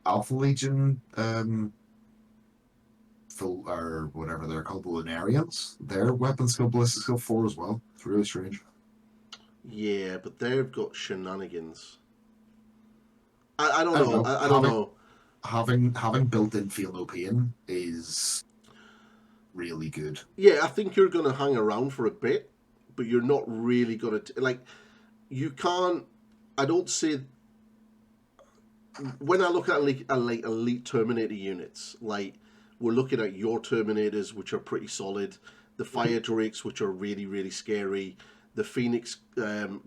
Alpha Legion, or whatever they're called, Lunarians, their weapon skill ballistic skill 4 as well. It's really strange. Yeah, but they've got shenanigans. I don't know. I don't know. Having built-in Feel No Pain is really good. Yeah, I think you're going to hang around for a bit, but you're not really going to... you can't... I don't see... when I look at like elite Terminator units, like we're looking at your Terminators, which are pretty solid, the Fire Drakes, which are really really scary, the Phoenix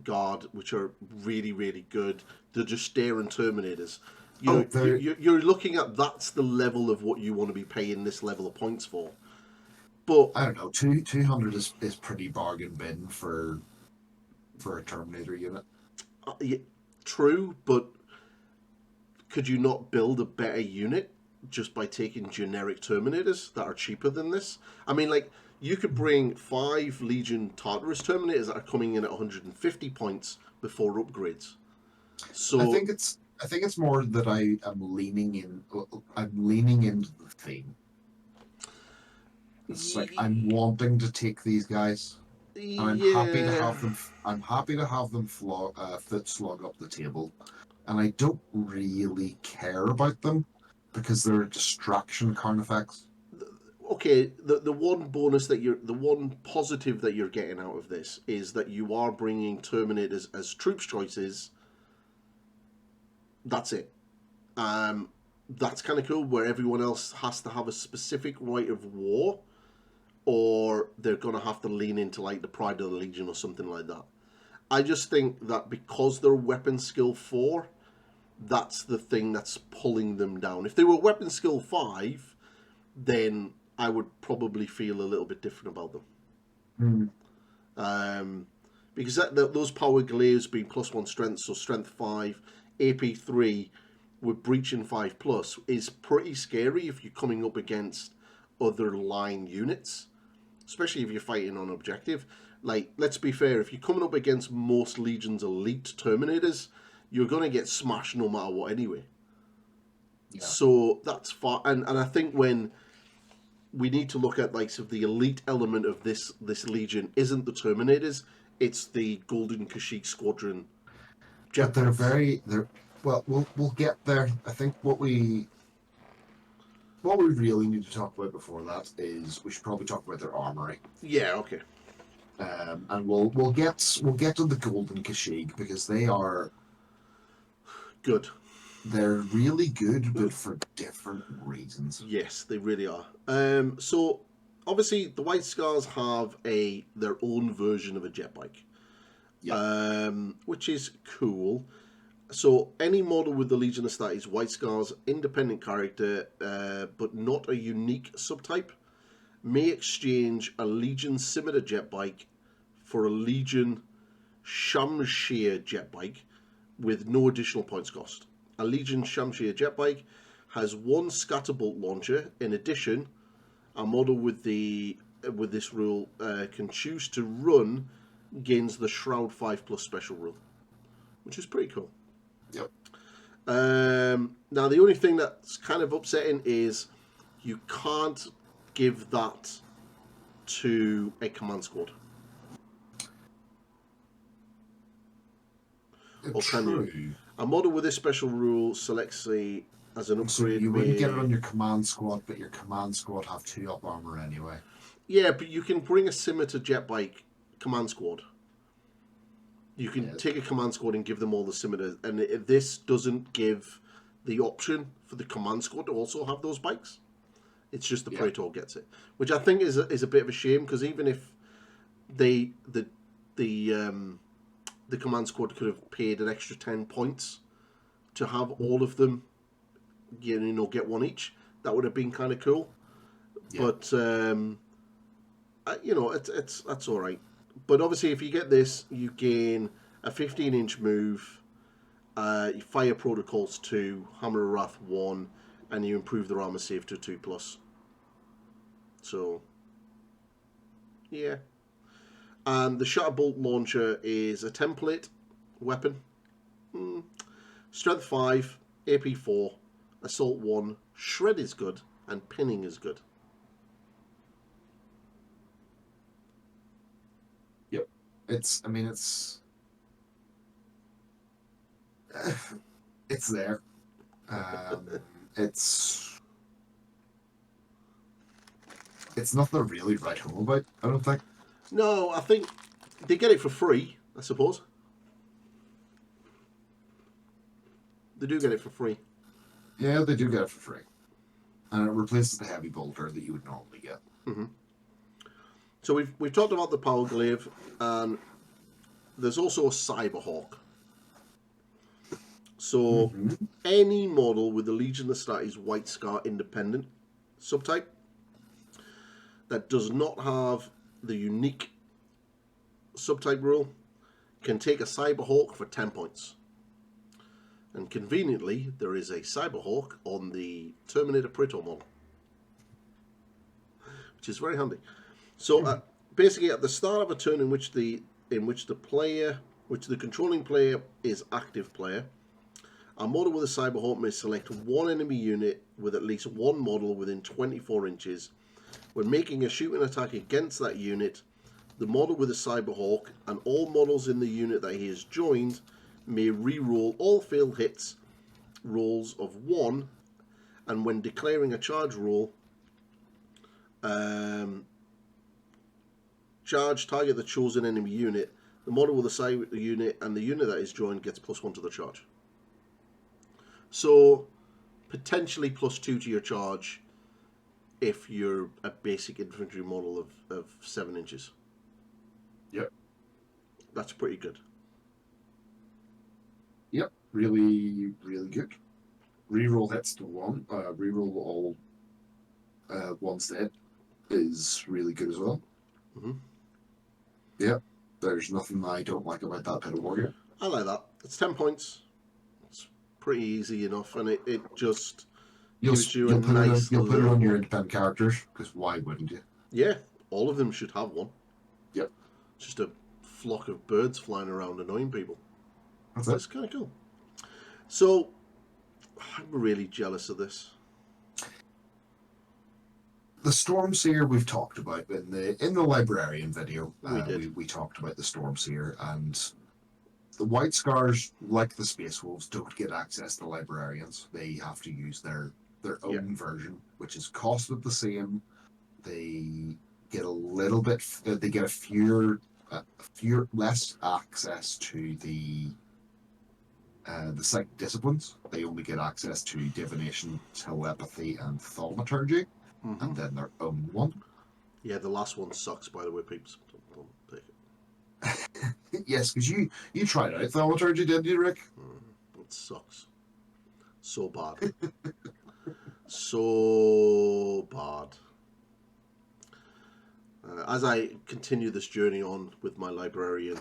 Guard, which are really really good, the Justaran Terminators. You Oh, know, you're looking at that's the level of what you want to be paying this level of points for. But I don't know. 200 is pretty bargain bin for a Terminator unit. yeah, true, but could you not build a better unit just by taking generic Terminators that are cheaper than this? I mean, like, you could bring 5 Legion Tartarus Terminators that are coming in at 150 points before upgrades. So I think it's more that I am leaning in. I'm leaning into the theme. It's like I'm wanting to take these guys, and I'm happy to yeah, have them. I'm happy to have them slog up the table, and I don't really care about them because they're a distraction carnifex. okay, the one bonus that the one positive that you're getting out of this is that you are bringing Terminators as troops choices. That's it. That's kind of cool, where everyone else has to have a specific right of war, or they're going to have to lean into like the Pride of the Legion or something like that. I just think that because they're weapon skill 4, that's the thing that's pulling them down. If they were weapon skill 5, then I would probably feel a little bit different about them. Because those power glaives being +1 strength, so strength 5, AP 3 with breaching 5 plus is pretty scary if you're coming up against other line units, especially if you're fighting on objective. Like, let's be fair, if you're coming up against most Legion's elite Terminators, you're going to get smashed no matter what anyway. Yeah. So that's far. And I think when we need to look at like so the elite element of this Legion isn't the Terminators, it's the Golden Kashyyyk Squadron. But they're well, we'll get there. I think what we really need to talk about before that is we should probably talk about their armory. Yeah, okay. And we'll get to the Golden Kashyyyk because they are good. They're really good, but for different reasons. Yes, they really are. So obviously the White Scars have their own version of a jet bike, which is cool. So any model with the Legion of Status White Scars, independent character, but not a unique subtype, may exchange a Legion Scimitar jet bike for a Legion Shamshir jet bike with no additional points cost. A Legion Shamshir jet bike has 1 scatterbolt launcher. In addition, a model with this rule can choose to run gains the Shroud 5+ special rule, which is pretty cool. Yep. Now the only thing that's kind of upsetting is you can't give that to a command squad. Or can you? A model with this special rule selects as an upgrade. So you wouldn't get it on your command squad, but your command squad have 2 up armor anyway. Yeah, but you can bring a Scimitar jet bike command squad. You can take a command squad and give them all the Scimitars, and this doesn't give the option for the command squad to also have those bikes. It's just the Praetor gets it, which I think is a bit of a shame, because even if the command squad could have paid an extra 10 points to have all of them, get 1 each, that would have been kind of cool. Yeah. But that's all right. But obviously, if you get this, you gain a 15-inch move, fire protocols 2, hammer of wrath 1, and you improve their armor save to 2+. So, yeah. And the Shatterbolt launcher is a template weapon. Strength 5, AP 4, Assault 1, Shred is good, and Pinning is good. Yep. It's there. It's nothing to really write home about, I don't think. No, I think they get it for free, I suppose. They do get it for free. Yeah, they do get it for free. And it replaces the heavy bolter that you would normally get. Mm-hmm. So we've talked about the Power Glaive, and there's also a Cyberhawk. So any model with the Legion of Astartes White Scar independent subtype that does not have the unique subtype rule can take a Cyberhawk for 10 points. And conveniently, there is a Cyberhawk on the Terminator Praetor model, which is very handy. So basically, at the start of a turn in which the controlling player is active player, a model with a Cyberhawk may select one enemy unit with at least one model within 24 inches. When making a shooting attack against that unit, the model with a Cyberhawk and all models in the unit that he has joined may re-roll all failed hits rolls of 1, and when declaring a charge roll, charge target the chosen enemy unit. The model with the cyber unit and the unit that is joined gets +1 to the charge. So potentially +2 to your charge if you're a basic infantry model of 7 inches. Yep. That's pretty good. Yep, really, really good. Reroll hits to 1. Reroll all ones to hit is really good as well. Mm-hmm. Yep, there's nothing I don't like about that Pit of Warrior. I like that. It's 10 points. It's pretty easy enough, and it just gives you a nice You'll put it on little... your independent characters, because why wouldn't you? Yeah, all of them should have one. Yep. Just a flock of birds flying around annoying people. That's kind of cool. So, I'm really jealous of this. The Stormseer we've talked about in the Librarian video. We talked about the Stormseer, and the White Scars, like the Space Wolves, don't get access to Librarians. They have to use their own version, which is costed the same. They get a little bit. They get a few less access to the psychic disciplines. They only get access to divination, telepathy, and thaumaturgy, and then their own one. Yeah, the last one sucks, by the way, peeps. Don't take it. Yes, because you tried out thaumaturgy, didn't you, Rick? It sucks. So bad. So bad. As I continue this journey on with my librarian,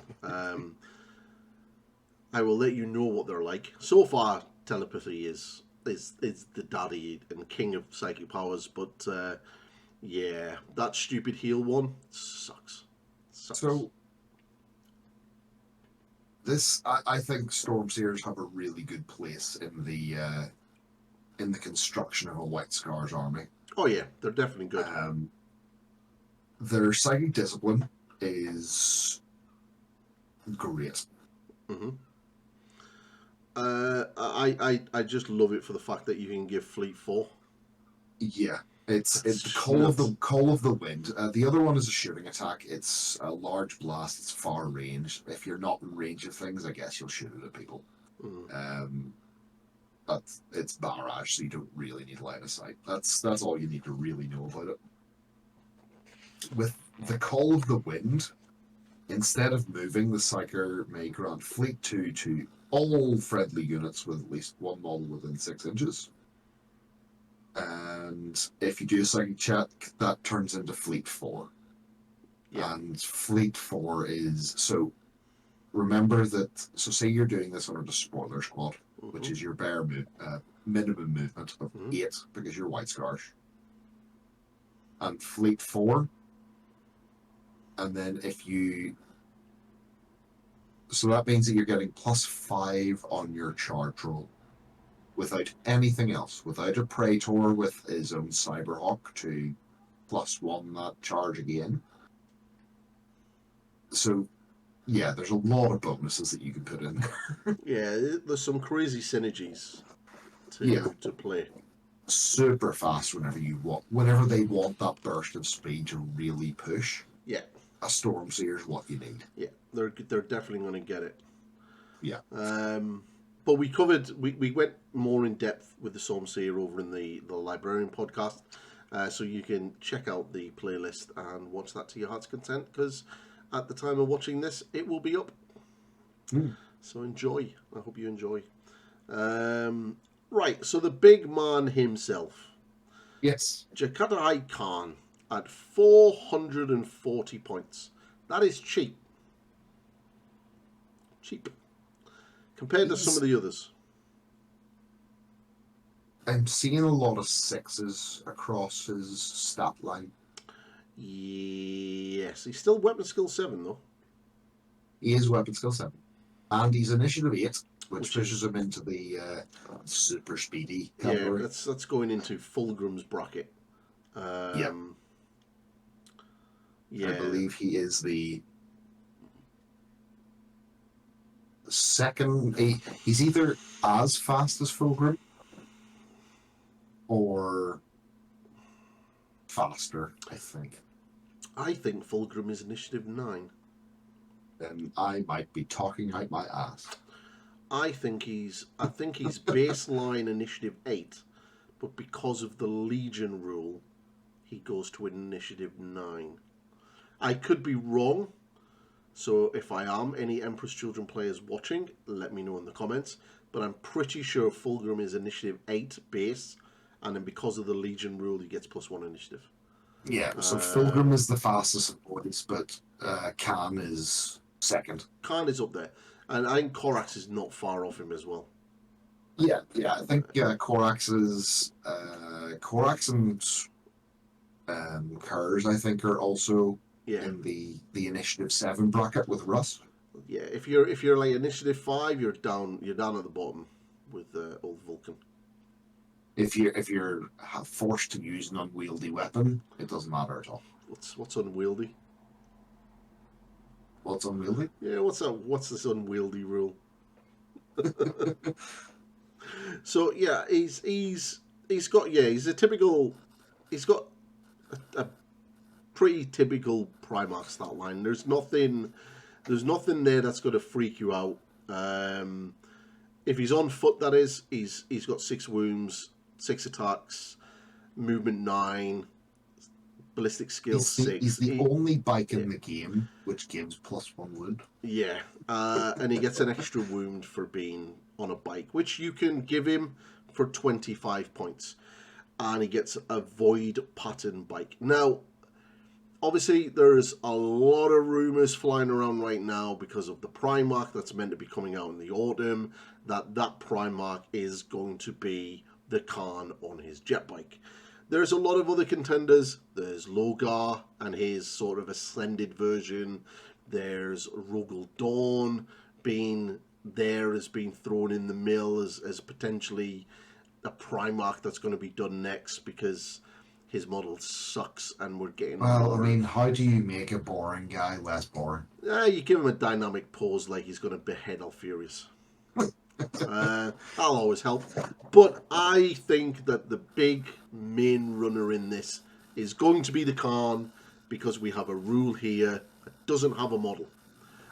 I will let you know what they're like. So far, telepathy is the daddy and king of psychic powers, but yeah, that stupid heal one sucks. So I think Stormseers have a really good place in the construction of a White Scars army. Oh yeah, they're definitely good. Their psychic discipline is great. Mm-hmm. I just love it for the fact that you can give Fleet 4. Yeah, it's Call of the Wind. The other one is a shooting attack. It's a large blast. It's far range. If you're not in range of things, I guess you'll shoot it at people. But it's barrage, so you don't really need line of sight. That's all you need to really know about it. With the Call of the Wind, instead of moving, the Psyker may grant Fleet 2 to all friendly units with at least one model within 6 inches. And if you do a psychic check, that turns into Fleet 4. Yeah. And Fleet 4 is... So, remember that... So, say you're doing this under the Spoiler Squad, which is your bare minimum movement of 8, because you're White Scars. And Fleet 4... And then if you... So that means that you're getting +5 on your charge roll without anything else. Without a Praetor with his own Cyberhawk to +1 that charge again. So, yeah, there's a lot of bonuses that you can put in there. Yeah, there's some crazy synergies to play. Super fast whenever they want that burst of speed to really push. Yeah. A Stormseer is what you need. Yeah, they're definitely going to get it. Yeah. but we went more in depth with the Psalmseer over in the Librarian podcast. So you can check out the playlist and watch that to your heart's content, because at the time of watching this, it will be up. So enjoy. I hope you enjoy. Right, so the big man himself. Yes. Jakatai Khan at 440 points. That is cheap. Cheap. Compared to some of the others. I'm seeing a lot of 6s across his stat line. Yes, he's still weapon skill 7 though. He is weapon skill 7. And he's initiative 8, which pushes him into the super speedy category. Yeah, that's going into Fulgrim's bracket. Yeah. I believe he is the second. He's either as fast as Fulgrim or faster, I think. I think Fulgrim is initiative 9. Then I might be talking out my ass. I think he's baseline initiative 8, but because of the Legion rule, he goes to initiative 9. I could be wrong, so if I am, any Emperor's Children players watching, let me know in the comments. But I'm pretty sure Fulgrim is initiative 8 base, and then because of the Legion rule, he gets +1 initiative. Yeah, so Fulgrim is the fastest of boys, but Khan is second. Khan is up there, and I think Korax is not far off him as well. Yeah, I think Korax and Kurs, I think, are also in the initiative 7 bracket with Russ. Yeah, if you're like initiative 5, you're down at the bottom with old Vulcan. If you're forced to use an unwieldy weapon, it doesn't matter at all. What's unwieldy? What's unwieldy? Yeah, what's this unwieldy rule? So yeah, he's got a pretty typical Primarch stat line. There's nothing there that's going to freak you out. If he's on foot, that is, he's got 6 wounds, 6 attacks, movement 9, ballistic skill 6. He's the only bike in the game which gives +1 wound. Yeah, and he gets an extra wound for being on a bike, which you can give him for 25 points. And he gets a void pattern bike. Now, obviously, there's a lot of rumours flying around right now because of the Primarch that's meant to be coming out in the autumn, that Primarch is going to be the Khan on his jet bike. There's a lot of other contenders. There's Logar and his sort of ascended version. There's Rogel Dawn being thrown in the mill as potentially a Primarch that's going to be done next because his model sucks and we're getting... Well, I mean, how do you make a boring guy less boring? You give him a dynamic pose like he's going to behead Alfurious. That'll always help. But I think that the big main runner in this is going to be the Khan, because we have a rule here that doesn't have a model.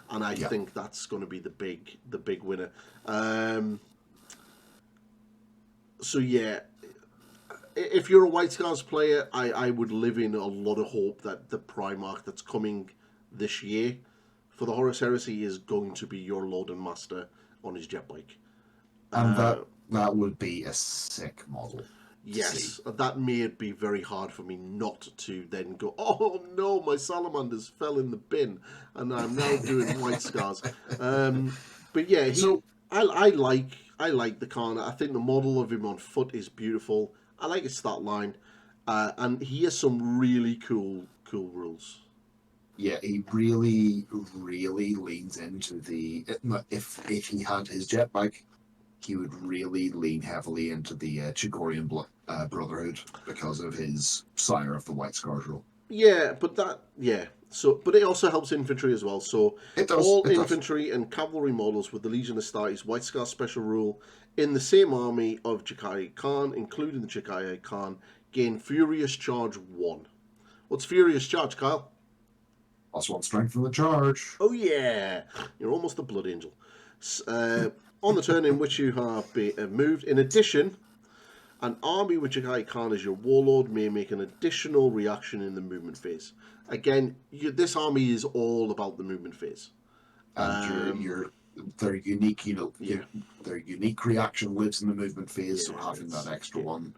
And I think that's going to be the big winner. So yeah, if you're a White Scars player, I would live in a lot of hope that the Primarch that's coming this year for the Horus Heresy is going to be your Lord and Master on his jet bike. And that would be a sick model. Yes, that made be very hard for me not to then go, oh no, my salamanders fell in the bin and I'm now doing White Scars. But yeah, I like the Khan. I think the model of him on foot is beautiful. I like his stat line, and he has some really cool rules. Yeah, he really leans into the... If he had his jet bike, he would really lean heavily into the Chigorian Brotherhood because of his Sire of the White Scars rule. Yeah, but but it also helps infantry as well. So infantry and cavalry models with the Legion of Astartes White Scar special rule in the same army of Jakatai Khan, including the Jakatai Khan, gain Furious Charge 1. What's Furious Charge, Kyle? +1 strength from the charge. Oh yeah, you're almost a Blood Angel. On the turn in which you have been moved, in addition, an army with Jagai Khan as your warlord may make an additional reaction in the movement phase. Again, this army is all about the movement phase. And their unique, Yeah. their unique reaction lives in the movement phase, so Yeah, having that extra yeah. one,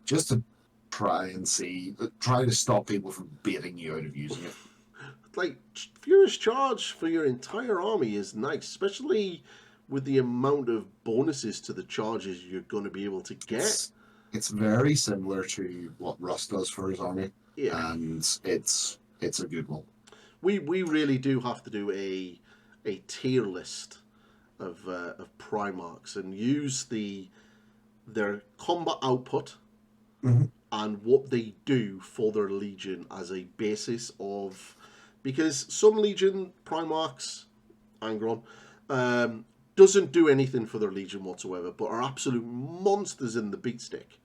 just to try to stop people from baiting you out of using it. Like, Furious Charge for your entire army is nice, especially with the amount of bonuses to the charges you're going to be able to get. It's very similar to what Russ does for his army, Yeah. and it's a good one. We really do have to do a tier list of Primarchs and use their combat output and what they do for their Legion as a basis of, because some Legion Primarchs, Angron, doesn't do anything for their Legion whatsoever, but are absolute monsters in the beatstick.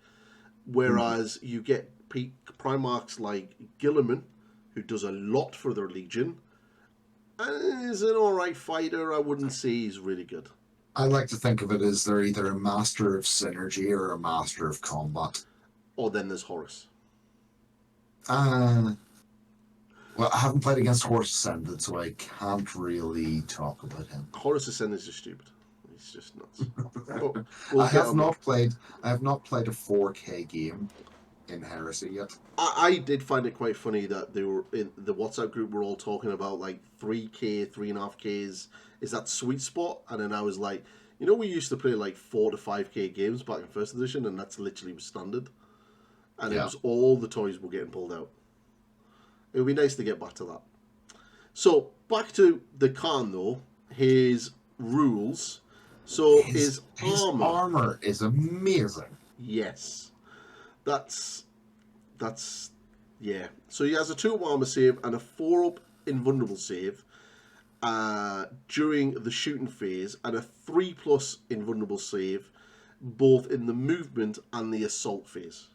Whereas you get Primarchs like Gilliman, who does a lot for their Legion, and is an alright fighter. I wouldn't say he's really good. I like to think of it as they're either a master of synergy or a master of combat. Or then there's Horus. Well, I haven't played against Horus Ascended, so I can't really talk about him. Horus Ascended is just stupid. He's just nuts. I have not played a 4K game in Heresy yet. I did find it quite funny that they were in the WhatsApp group. We're all talking about like 3K, 3.5Ks is that sweet spot, and then I was like, we used to play like 4 to 5K games back in first edition, and that's literally was standard. And it was all the toys were getting pulled out. It would be nice to get back to that. So back to the Khan though, his rules. So his armor is amazing. Yes, that's yeah. So he has a 2 armor save and a 4 invulnerable save during the shooting phase, and a 3+ invulnerable save both in the movement and the assault phase.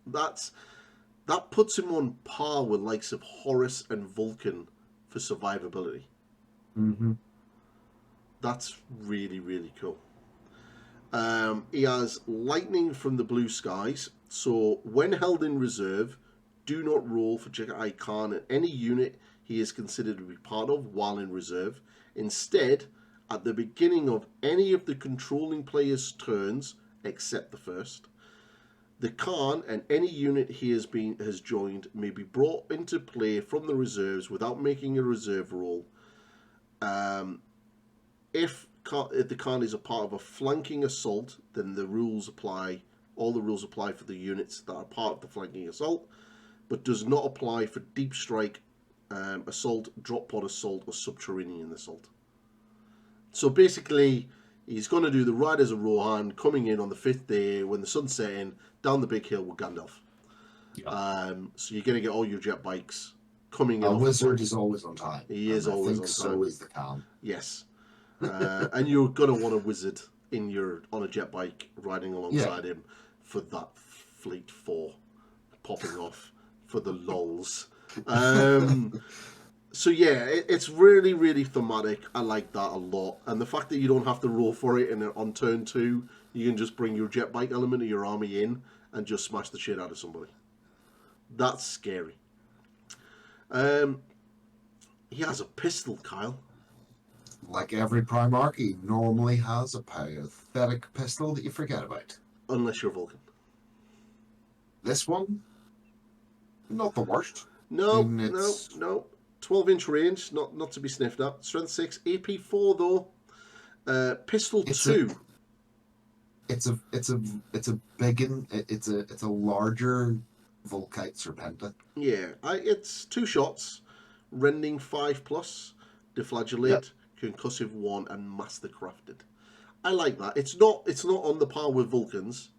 That puts him on par with likes of Horus and Vulcan for survivability. That's really, really cool. He has lightning from the blue skies. So when held in reserve, do not roll for Jagai Khan and any unit he is considered to be part of while in reserve. Instead, at the beginning of any of the controlling player's turns, except the first, the Khan and any unit he has joined may be brought into play from the reserves without making a reserve roll. If the Khan is a part of a flanking assault, then the rules apply. All the rules apply for the units that are part of the flanking assault, but does not apply for deep strike, assault, drop pod assault, or subterranean assault. So basically, he's going to do the Riders of Rohan coming in on the 5th day when the sun's setting down the big hill with Gandalf. Yeah. So you're going to get all your jet bikes coming in. A wizard is always on time. He is always on time. So is the Khan. Yes. And you're going to want a wizard on a jet bike riding alongside him for that Fleet 4 popping off for the lulz. So yeah, it's really, really thematic. I like that a lot. And the fact that you don't have to roll for it, and on turn 2, you can just bring your jet bike element of your army in and just smash the shit out of somebody. That's scary. He has a pistol, Kyle. Like every Primarch, he normally has a pathetic pistol that you forget about. Unless you're Vulcan. This one, not the worst. No. 12-inch range, not to be sniffed at. Strength 6, AP 4 though. Pistol 2. It's a larger Volkite Serpenta. Yeah, it's 2 shots, rending 5+, deflagellate, concussive 1, and mastercrafted. I like that. It's not on the par with Vulcans.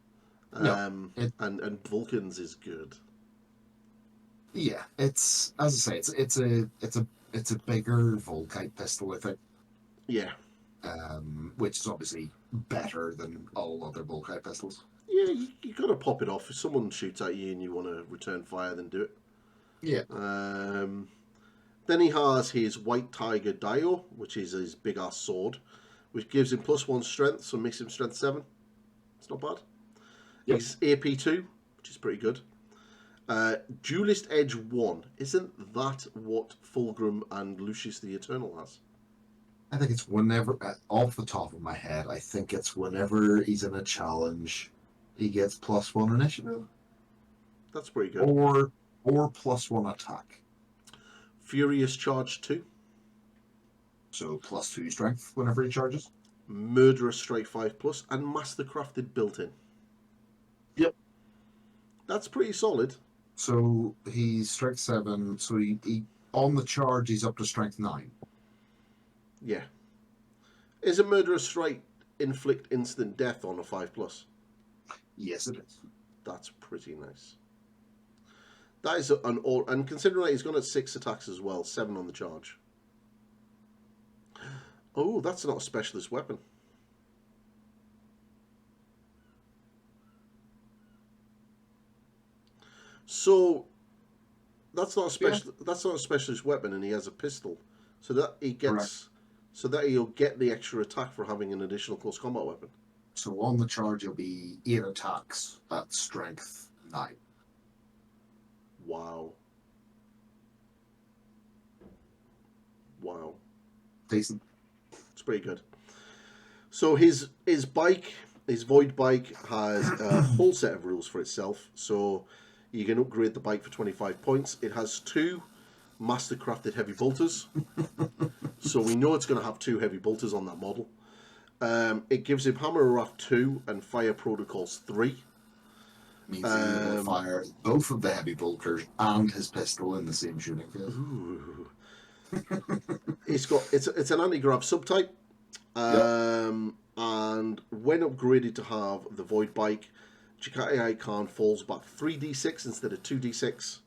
And Vulcans is good. Yeah, it's, as I say, it's a bigger Volkite pistol with it. Yeah. Which is obviously better than all other Volkite pistols. Yeah, you got to pop it off. If someone shoots at you and you want to return fire, then do it. Yeah. Then he has his White Tiger Dio, which is his big ass sword, which gives him +1 strength, so makes him strength 7. It's not bad. Yep. He's AP2, which is pretty good. Duelist Edge 1. Isn't that what Fulgrim and Lucius the Eternal has? I think it's whenever, off the top of my head, I think it's whenever he's in a challenge, he gets +1 initiative. That's pretty good. Or +1 attack. Furious Charge 2. So +2 strength whenever he charges. Murderous Strike 5+, and Mastercrafted built in. Yep. That's pretty solid. So he's strength 7, so he on the charge he's up to strength 9. Yeah. Is a Murderous Strike inflict instant death on a 5+? Yes, it is. That's pretty nice. That is an all, and considering that he's gone at 6 attacks as well, 7 on the charge. Oh, that's not a specialist weapon. So that's not a special. Yeah. That's not a specialist weapon, and he has a pistol, so that he gets, correct. So that he'll get the extra attack for having an additional close combat weapon. So on the charge, it'll be 8 attacks at strength 9. Wow. Wow. Decent. It's pretty good. So his bike, his Void bike, has a whole set of rules for itself. So you can upgrade the bike for 25 points. It has 2 Mastercrafted heavy bolters. So we know it's going to have 2 heavy bolters on that model. It gives him Hammer of Wrath 2 and Fire Protocols 3. Means he will fire both of the heavy bolters and his pistol in the same shooting phase. Ooh. It's an anti-grav subtype. And when upgraded to have the Void bike, Jikati Icon falls back 3d6 instead of 2d6.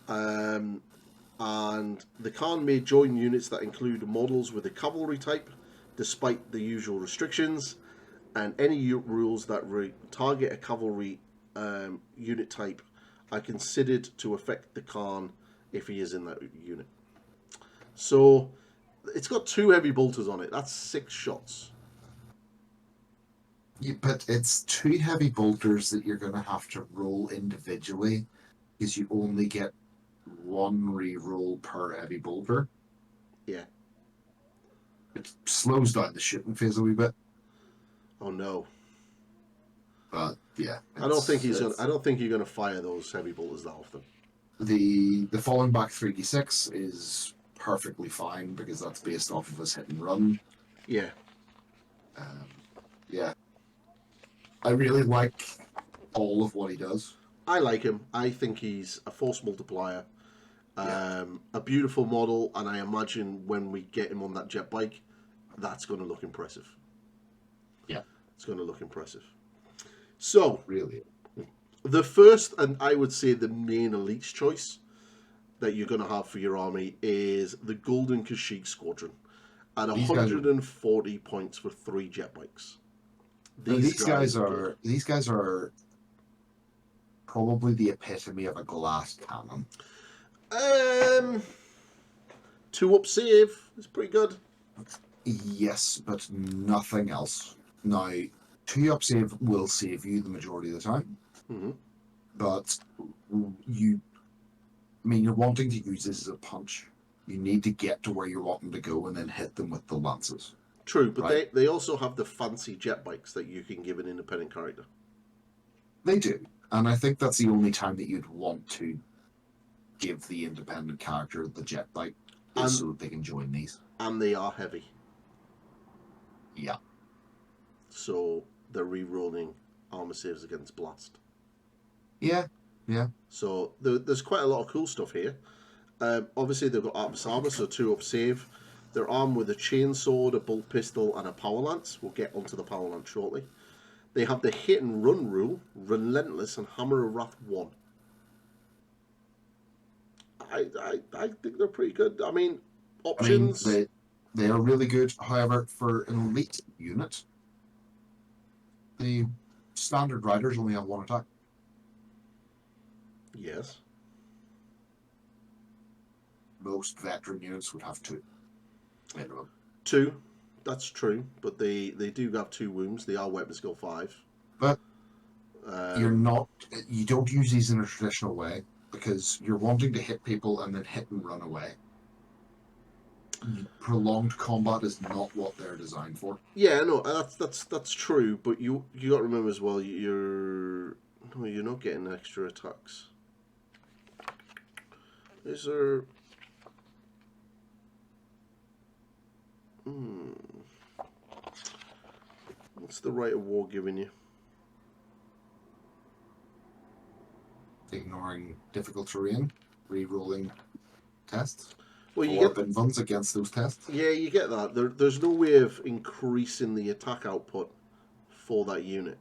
And the Khan may join units that include models with a cavalry type, despite the usual restrictions, and any rules that target a cavalry unit type are considered to affect the Khan if he is in that unit. So it's got 2 heavy bolters on it. That's 6 shots. Yeah, but it's 2 heavy bolters that you're going to have to roll individually, because you only get 1 re-roll per heavy bolter. Yeah. It slows down the shooting phase a wee bit. Oh no. But yeah, I don't think you're going to fire those heavy bolters that often. The falling back 3d6 is perfectly fine because that's based off of his hit and run. Yeah. Yeah. I really like all of what he does. I like him. I think he's a force multiplier. A beautiful model, and I imagine when we get him on that jet bike, that's going to look impressive. Yeah. It's going to look impressive. So, really, the first, and I would say the main elite's choice that you're going to have for your army is the Golden Kashyyyk Squadron at 140 points for 3 jet bikes. These guys are probably the epitome of a glass cannon. 2 up save is pretty good. Yes, but nothing else. Now, 2 up save will save you the majority of the time. Mm-hmm. But you're wanting to use this as a punch. You need to get to where you're wanting to go and then hit them with the lances. True, but right? they also have the fancy jet bikes that you can give an independent character. They do. And I think that's the only time that you'd want to give the independent character the jet bike so that they can join these. And they are heavy. Yeah. So they're re-rolling armor saves against blast. Yeah. So there's quite a lot of cool stuff here. Obviously they've got Artemis armor, so 2 up save. They're armed with a chainsword, a bolt pistol, and a power lance. We'll get onto the power lance shortly. They have the hit and run rule, relentless, and Hammer of Wrath 1. I think they're pretty good. I mean, options. They are really good. However, for an elite unit, the standard riders only have 1 attack. Yes. Most veteran units would have 2. Minimum. 2. That's true, but they do have 2 wounds. They are weapon skill 5. But you're Um, not. You don't use these in a traditional way because you're wanting to hit people and then hit and run away. Prolonged combat is not what they're designed for. yeah, no, that's true. But you got to remember as well. You're not getting extra attacks. Is there? Hmm, what's the rite of war giving you? Ignoring difficult terrain, re-rolling tests, Well, you or get bin ones against those tests. yeah, you get that. There's no way of increasing the attack output for that unit.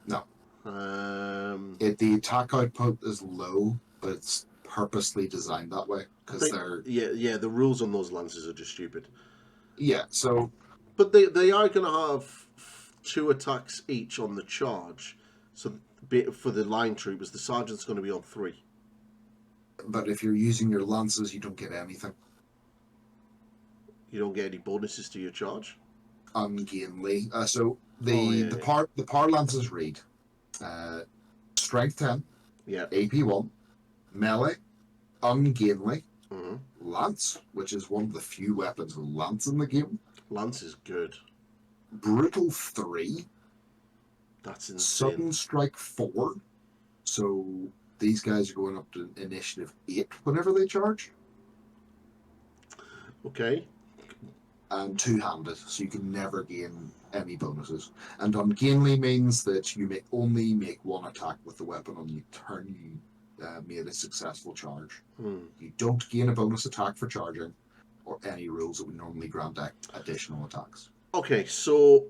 No. The The attack output is low, but it's purposely designed that way because they're the rules on those lances are just stupid. So But they are going to have 2 attacks each on the charge. So for the line troopers, the sergeant's going to be on 3. but if you're using your lances, you don't get anything. You don't get any bonuses to your charge. Ungainly. The power lances read strength 10, Yeah. AP 1, melee, ungainly, Mm-hmm. lance, which is one of the few weapons with lance in the game. Lance is good. Brutal 3. That's insane. Sudden strike 4. So these guys are going up to initiative 8 whenever they charge. Okay. And 2-handed, so you can never gain any bonuses. And ungainly means that you may only make 1 attack with the weapon on the turn you made a successful charge. You don't gain a bonus attack for charging, or any rules that would normally grant additional attacks. Okay, so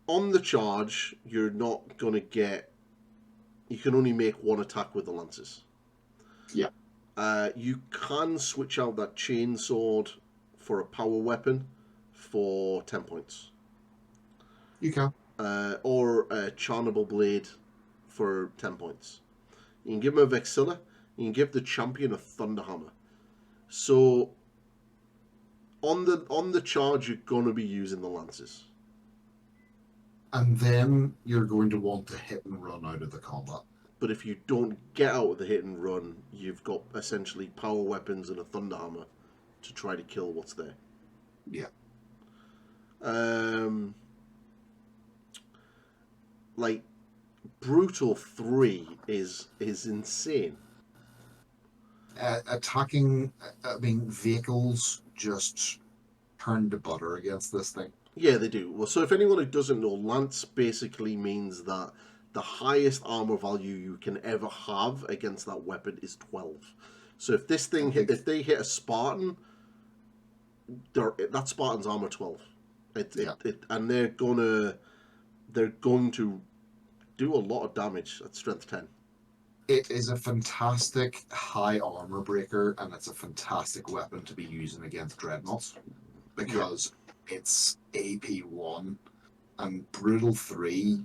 on the charge, you're not going to get... You can only make 1 attack with the lances. Yeah. You can switch out that chainsword for a power weapon for 10 points. You can. Or a charnable blade for 10 points. You can give him a Vexilla. You can give the champion a Thunderhammer. So on the charge, you're going to be using the lances. And then you're going to want to hit and run out of the combat. But if you don't get out of the hit and run, you've got essentially power weapons and a Thunderhammer to try to kill what's there. Yeah. Like Brutal 3 is insane. Attacking, vehicles just turn to butter against this thing. Yeah, they do. Well, so if anyone who doesn't know, Lance basically means that the highest armor value you can ever have against that weapon is 12. So if this thing if they hit a Spartan, that Spartan's armor 12. And they're going to do a lot of damage at strength 10. It is a fantastic high armor breaker, and it's a fantastic weapon to be using against dreadnoughts because it's AP 1 and Brutal 3.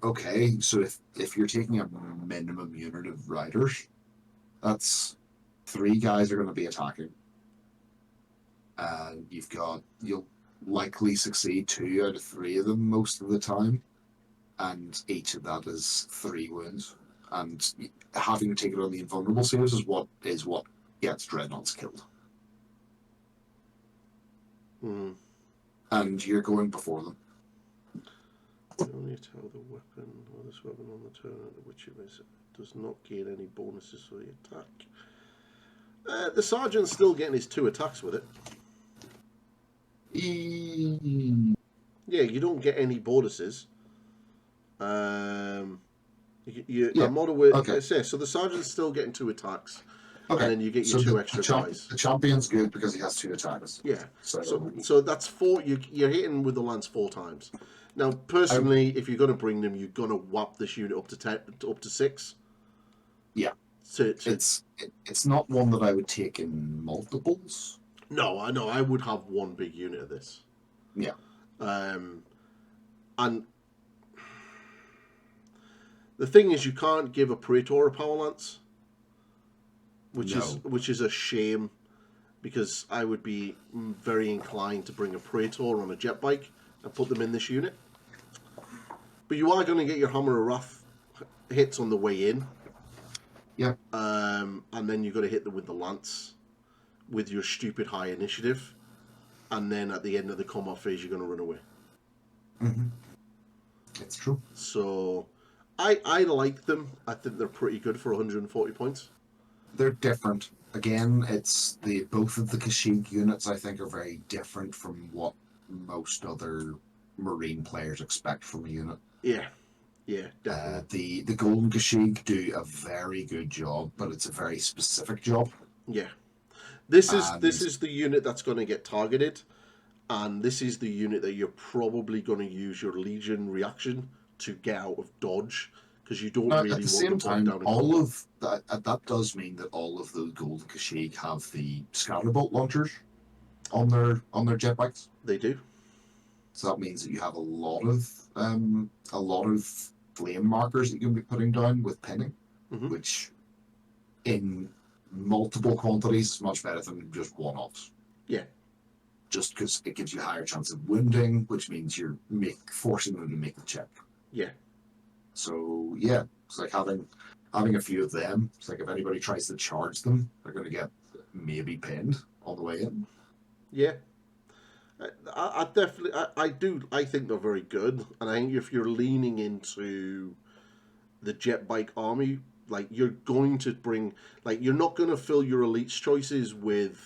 Okay, so if you're taking a minimum unit of riders, that's 3 guys are going to be attacking. And you'll likely succeed 2 out of 3 of them most of the time. And each of that is 3 wounds. And having to take it on the invulnerable saves is what gets dreadnoughts killed. And you're going before them. Only tell the weapon or this weapon on the turn at which it does not gain any bonuses for the attack. The sergeant's still getting his 2 attacks with it. Yeah, you don't get any bonuses. I'm not aware. Okay. So the sergeant's still getting 2 attacks. Okay. And then you get your 2 extra dice. The champion's good because he has 2 attacks. Yeah. So that's 4. You're hitting with the lance 4 times. Now, personally, if you're going to bring them, you're going to whap this unit up to 6. Yeah. It's not one that I would take in multiples. No, I know. I would have 1 big unit of this. Yeah. And the thing is, you can't give a Praetor a power lance, which is a shame. because I would be very inclined to bring a Praetor on a jet bike and put them in this unit. But you are going to get your Hammer of Wrath hits on the way in. Yeah. And then you've got to hit them with the Lance with your stupid high initiative. And then at the end of the combat phase, you're going to run away. Mm-hmm. It's true. So I like them. I think they're pretty good for 140 points. They're different. Again, it's both of the Kashyyyk units, I think, are very different from what most other Marine players expect from a unit. Yeah, definitely. The Golden Kashyyyk do a very good job, but it's a very specific job. Yeah. This is the unit that's going to get targeted, and this is the unit that you're probably going to use your Legion reaction to get out of dodge, because you don't really at the want same to time, down all of that does mean that all of the Golden Kashyyyk have the scatterbolt launchers on their jet bikes. They do. So that means that you have a lot of flame markers that you can be putting down with pinning, which in multiple quantities is much better than just one-offs. Yeah. Just because it gives you a higher chance of wounding, which means you're forcing them to make the check. Yeah. So yeah, it's like having a few of them. It's like if anybody tries to charge them, they're going to get maybe pinned on the way in. Yeah. I definitely I think they're very good, and I think if you're leaning into the jet bike army, like you're going to bring, like you're not going to fill your elites choices with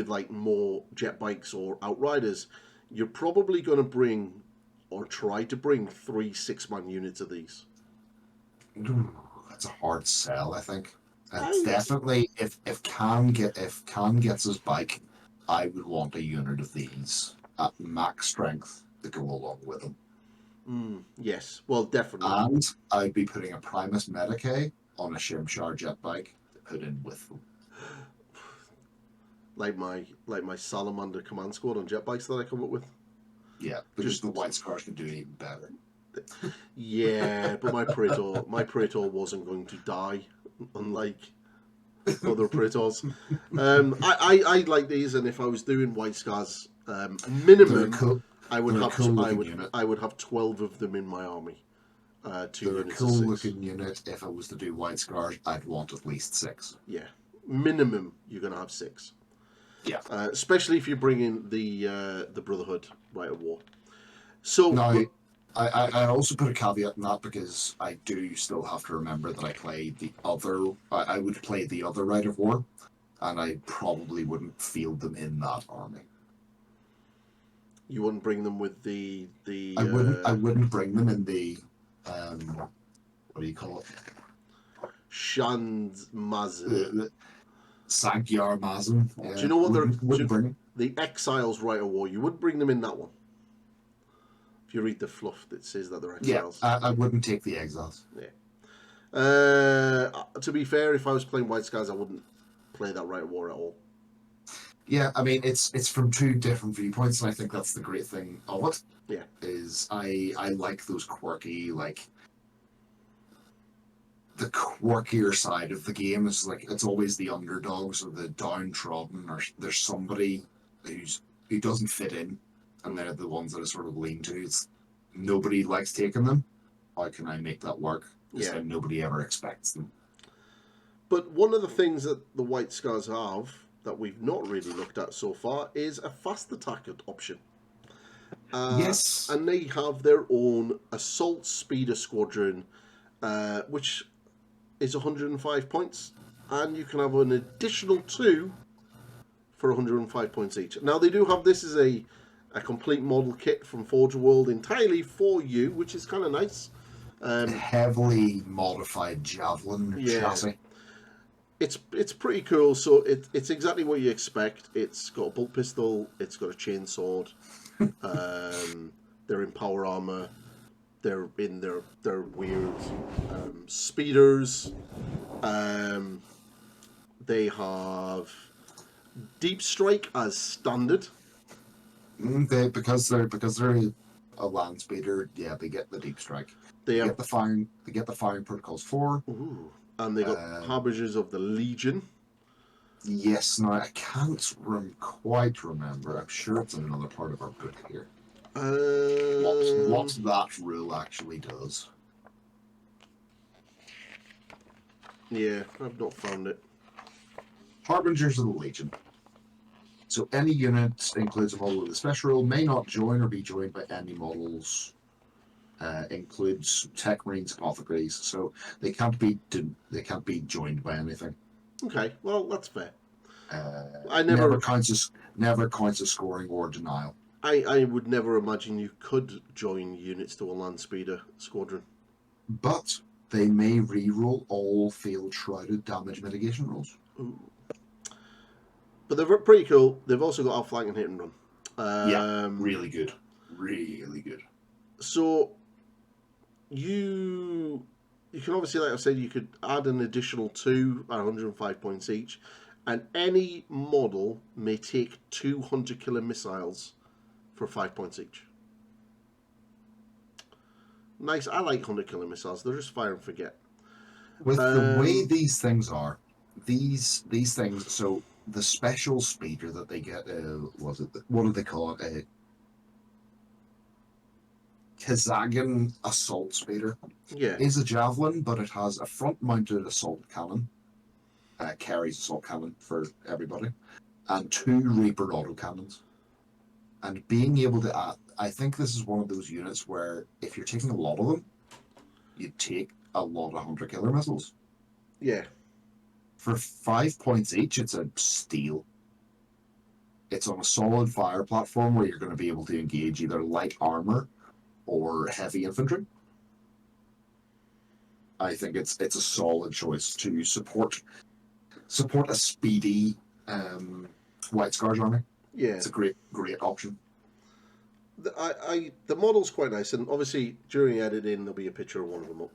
like more jet bikes or outriders. You're probably going to bring or try to bring 3 6-man units of these. Ooh, that's a hard sell, I think. It's definitely if Khan gets his bike, I would want a unit of these at max strength to go along with him. Yes, well, definitely. And I'd be putting a Primus Medicae on a Shimshar jet bike to put in with them. Like my Salamander command squad on jet bikes that I come up with. Yeah, because the White Scars can do it even better. Yeah, but my Praetor wasn't going to die, unlike other Praetors. I like these, and if I was doing White Scars, minimum, cool. I would have 12 of them in my army. They're a cool looking unit. If I was to do White Scars, I'd want at least 6. Yeah, minimum you're gonna have 6. Yeah, especially if you bring in the Brotherhood Rite of War. So now, I also put a caveat in that because I do still have to remember that I play the other. I would play the other Rite of War, and I probably wouldn't field them in that army. You wouldn't bring them with the. I wouldn't bring them in the. What do you call it? Shanzmazin. Sagyar Mazin. Do you know what wouldn't bring the Exiles Rite of War? You wouldn't bring them in that one. If you read the fluff that says that they're exiles. Yeah, I wouldn't take the exiles. Yeah. To be fair, if I was playing White Scars, I wouldn't play that Rite of War at all. Yeah, I mean it's from 2 different viewpoints, and I think that's the great thing of it. Yeah. Is I like those quirky, like the quirkier side of the game is like it's always the underdogs or the downtrodden, or there's somebody who doesn't fit in, and they're the ones that I sort of lean to. It's nobody likes taking them. How can I make that work? Because then nobody ever expects them. But one of the things that the White Scars have that we've not really looked at so far is a fast attack option. Yes. And they have their own Assault Speeder Squadron, which is 105 points, and you can have an additional 2 for 105 points each. Now, they do have this as a complete model kit from Forge World entirely for you, which is kind of nice. Heavily modified Javelin chassis. It's pretty cool. So it's exactly what you expect. It's got a bolt pistol. It's got a chainsaw. They're in power armor. They're in their weird speeders. They have deep strike as standard. Because they're a land speeder. Yeah, they get the deep strike. They get the firing protocols 4. Ooh. And they got Harbingers of the Legion. Yes, now I can't quite remember. I'm sure it's in another part of our book here. What that rule actually does. Yeah, I've not found it. Harbingers of the Legion. So any unit includes a model with a special rule, may not join or be joined by any models. Includes tech marines, apothecaries, so they can't be joined by anything. Okay, well that's fair. Never counts as scoring or denial. I would never imagine you could join units to a land speeder squadron. But they may reroll all field shrouded damage mitigation rolls. Ooh. But they're pretty cool. They've also got outflank and hit and run. Yeah, really good. Really good. So you can obviously, like I said, you could add an additional 2 at 105 points each, and any model may take 2 hunter killer missiles for 5 points each. Nice. I like hunter killer missiles. They're just fire and forget. With the way these things are, these things. So the special speeder that they get, what do they call it? Kazagan assault speeder. Yeah. Is a javelin, but it has a front-mounted assault cannon. Carries assault cannon for everybody, and 2 Reaper autocannons. And being able to add, I think this is one of those units where if you're taking a lot of them, you take a lot of hunter killer missiles. Yeah. For 5 points each, it's a steal. It's on a solid fire platform where you're going to be able to engage either light armor or heavy infantry. I think it's a solid choice to support a speedy White Scars army. Yeah. It's a great option. The model's quite nice, and obviously during editing there'll be a picture of one of them up.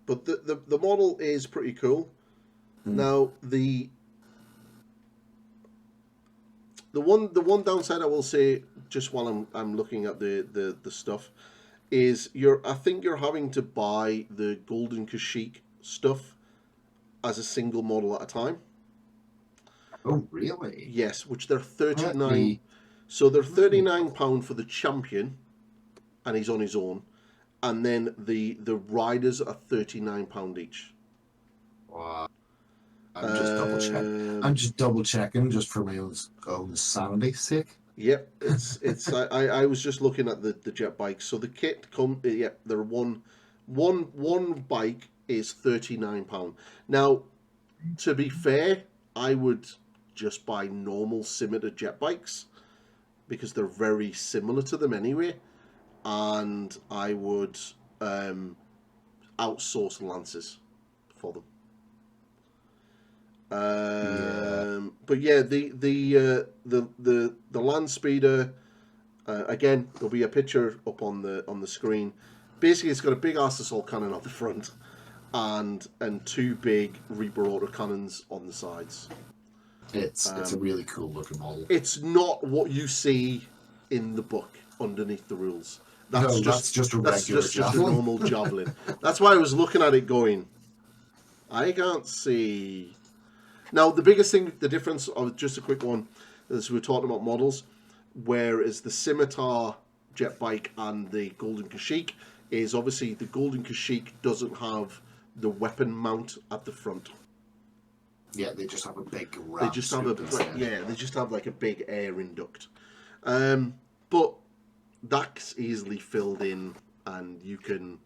But the model is pretty cool. Now the one downside I will say, just while I'm looking at the stuff, is I think you're having to buy the Golden Kashyyyk stuff as a single model at a time. Oh really? Yes, which they're 39. So they're £39 for the champion, and he's on his own, and then the riders are £39 each. Wow. I'm just double checking just for my own sanity's sake. Yep, it's I was just looking at the jet bikes. So the kit they're one bike is £39. Now, to be fair, I would just buy normal scimitar jet bikes because they're very similar to them anyway, and I would outsource lances for them. But yeah, the land speeder, again, there'll be a picture up on the screen. Basically, it's got a big ass assault cannon at the front, and 2 big Reaper autocannons on the sides. It's a really cool looking model. It's not what you see in the book underneath the rules. That's just a normal javelin. That's why I was looking at it going, I can't see. Now, the biggest thing, the difference, just a quick one, as we're talking about models, whereas the Scimitar jet bike and the Golden Kashyyyk is obviously the Golden Kashyyyk doesn't have the weapon mount at the front. Yeah, they just have a big They just have like a big air induct. But that's easily filled in, and you can.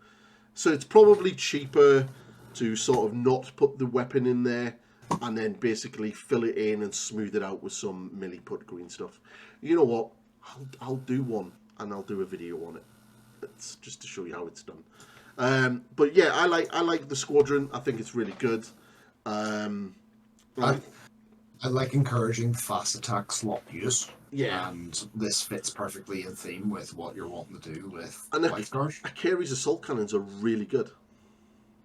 So it's probably cheaper to sort of not put the weapon in there, and then basically fill it in and smooth it out with some milliput green stuff. You know what? I'll do one, and I'll do a video on it. It's just to show you how it's done. But yeah, I like the squadron. I think it's really good. I like encouraging fast attack slot use. Yeah. And this fits perfectly in theme with what you're wanting to do with White Scars. Akere's assault cannons are really good.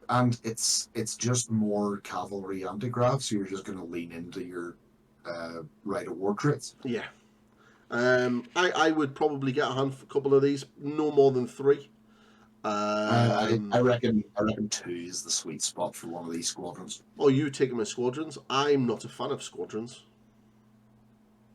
And it's just more cavalry anti-grav, so you're just going to lean into your Rite of War crits. Yeah. I would probably get a couple of these, no more than 3. I reckon 2 is the sweet spot for one of these squadrons. Oh, you take them as squadrons? I'm not a fan of squadrons.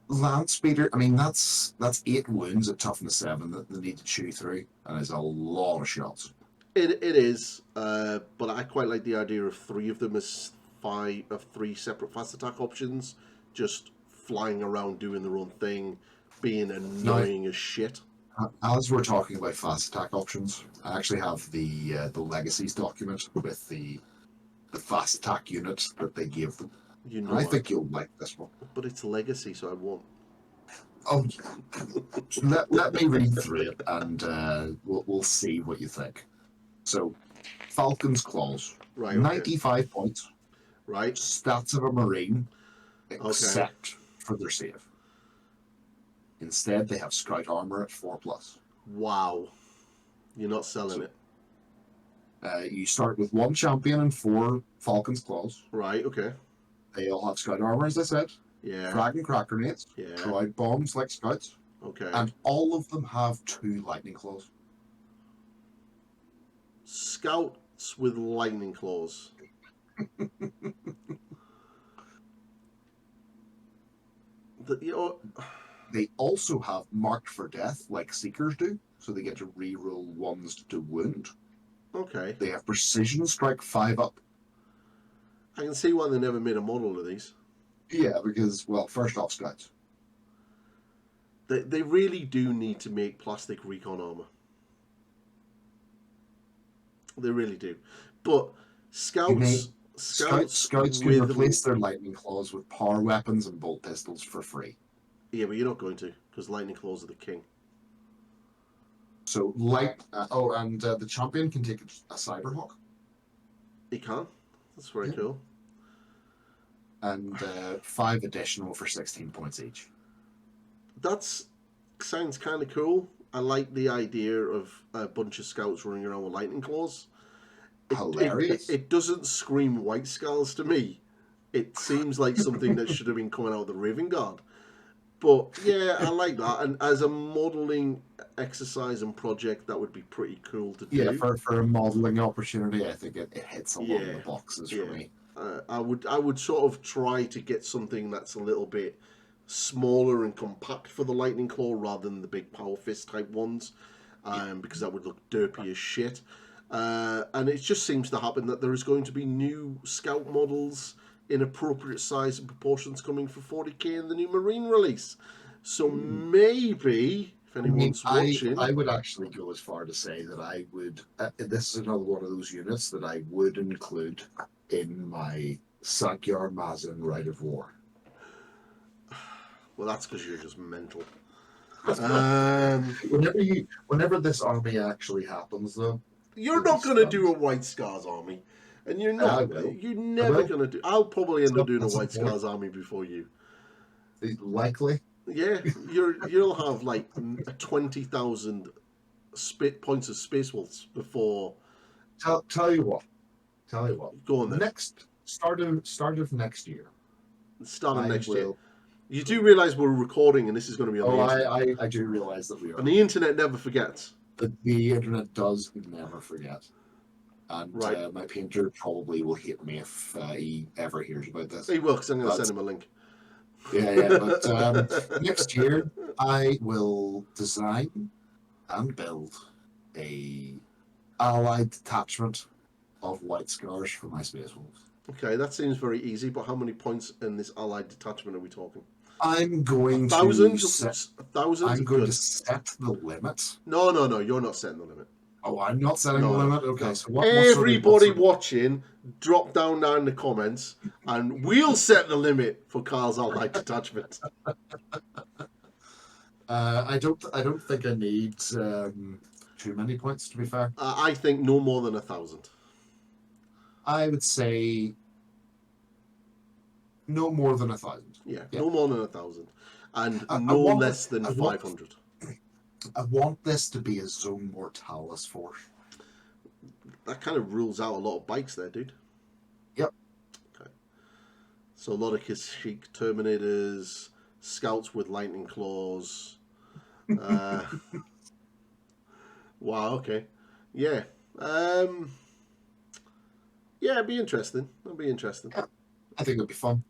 Land speeder, I mean, that's 8 wounds at toughness 7 that they need to chew through, and it's a lot of shots. It is, but I quite like the idea of 3 of them as 3 separate fast attack options, just flying around doing their own thing, being annoying as shit. As we're talking about fast attack options, I actually have the legacies document with the fast attack unit that they gave them. You know, I think you'll like this one. But it's legacy, so I won't. Oh, let me read through it, and we'll see what you think. So, Falcon's Claws, Right, 95 points. Right. Stats of a Marine, except for their save. Instead, they have Scout Armor at 4+. Wow. You're not selling it. You start with 1 champion and 4 Falcon's Claws. Right, okay. They all have Scout Armor, as I said. Yeah. Frag and crack grenades. Yeah. Throw out bombs like Scouts. Okay. And all of them have 2 Lightning Claws. Scouts with lightning claws. They also have Marked for Death, like Seekers do, so they get to reroll 1s to wound. Okay. They have Precision Strike 5+. I can see why they never made a model of these. Yeah, because, well, first off, Scouts. They really do need to make plastic recon armor. They really do. But Scouts can replace their Lightning Claws with power weapons and bolt pistols for free. Yeah, but you're not going to, because Lightning Claws are the king. So, the champion can take a Cyberhawk. He can. That's very cool. And 5 additional for 16 points each. Sounds kind of cool. I like the idea of a bunch of scouts running around with lightning claws. Hilarious. It doesn't scream White Skulls to me. It seems like something that should have been coming out of the Raven Guard. But yeah, I like that. And as a modelling exercise and project, that would be pretty cool to do. Yeah, for a modelling opportunity, I think it hits a lot of the boxes for me. I would sort of try to get something that's a little bit smaller and compact for the Lightning Claw rather than the big Power Fist type ones, because that would look derpy as shit. And it just seems to happen that there is going to be new Scout models in appropriate size and proportions coming for 40k in the new Marine release. So maybe, if anyone's watching... I would actually go as far to say that I would... this is another one of those units that I would include in my Sakyar Mazin Rite of War. Well, that's because you're just mental. Whenever this army actually happens, though... You're not going to do a White Scars army. And you're not. You're never going to do... I'll probably end up doing a White Scars army before you. Likely. Yeah, you'll have like 20,000 points of Space Wolves before... Tell you what. Go on then. Start of next year. Start of next year. You do realise we're recording and this is going to be on the internet. I do realise that we are. And the internet never forgets. The internet does never forget. And my painter probably will hate me if he ever hears about this. He will, because I'm going to send him a link. Yeah, but next year I will design and build a allied detachment of White Scars for my Space Wolves. Okay, that seems very easy, but how many points in this allied detachment are we talking? I'm going to set the limit. No, you're not setting the limit. Oh, I'm not setting the limit? Okay, so everybody watching, drop down in the comments, and we'll set the limit for Carl's allied detachment. I don't think I need too many points, to be fair. I think no more than 1,000. I would say no more than 1,000. Yeah, no more than 1,000, and no less than 500. I want this to be a Zone Mortalis force. That kind of rules out a lot of bikes there, dude. Yep. Okay. So a lot of Kashyyyk Terminators, Scouts with Lightning Claws. Wow, okay. Yeah. Yeah, it'd be interesting. It'd be interesting. Yeah, I think it'd be fun.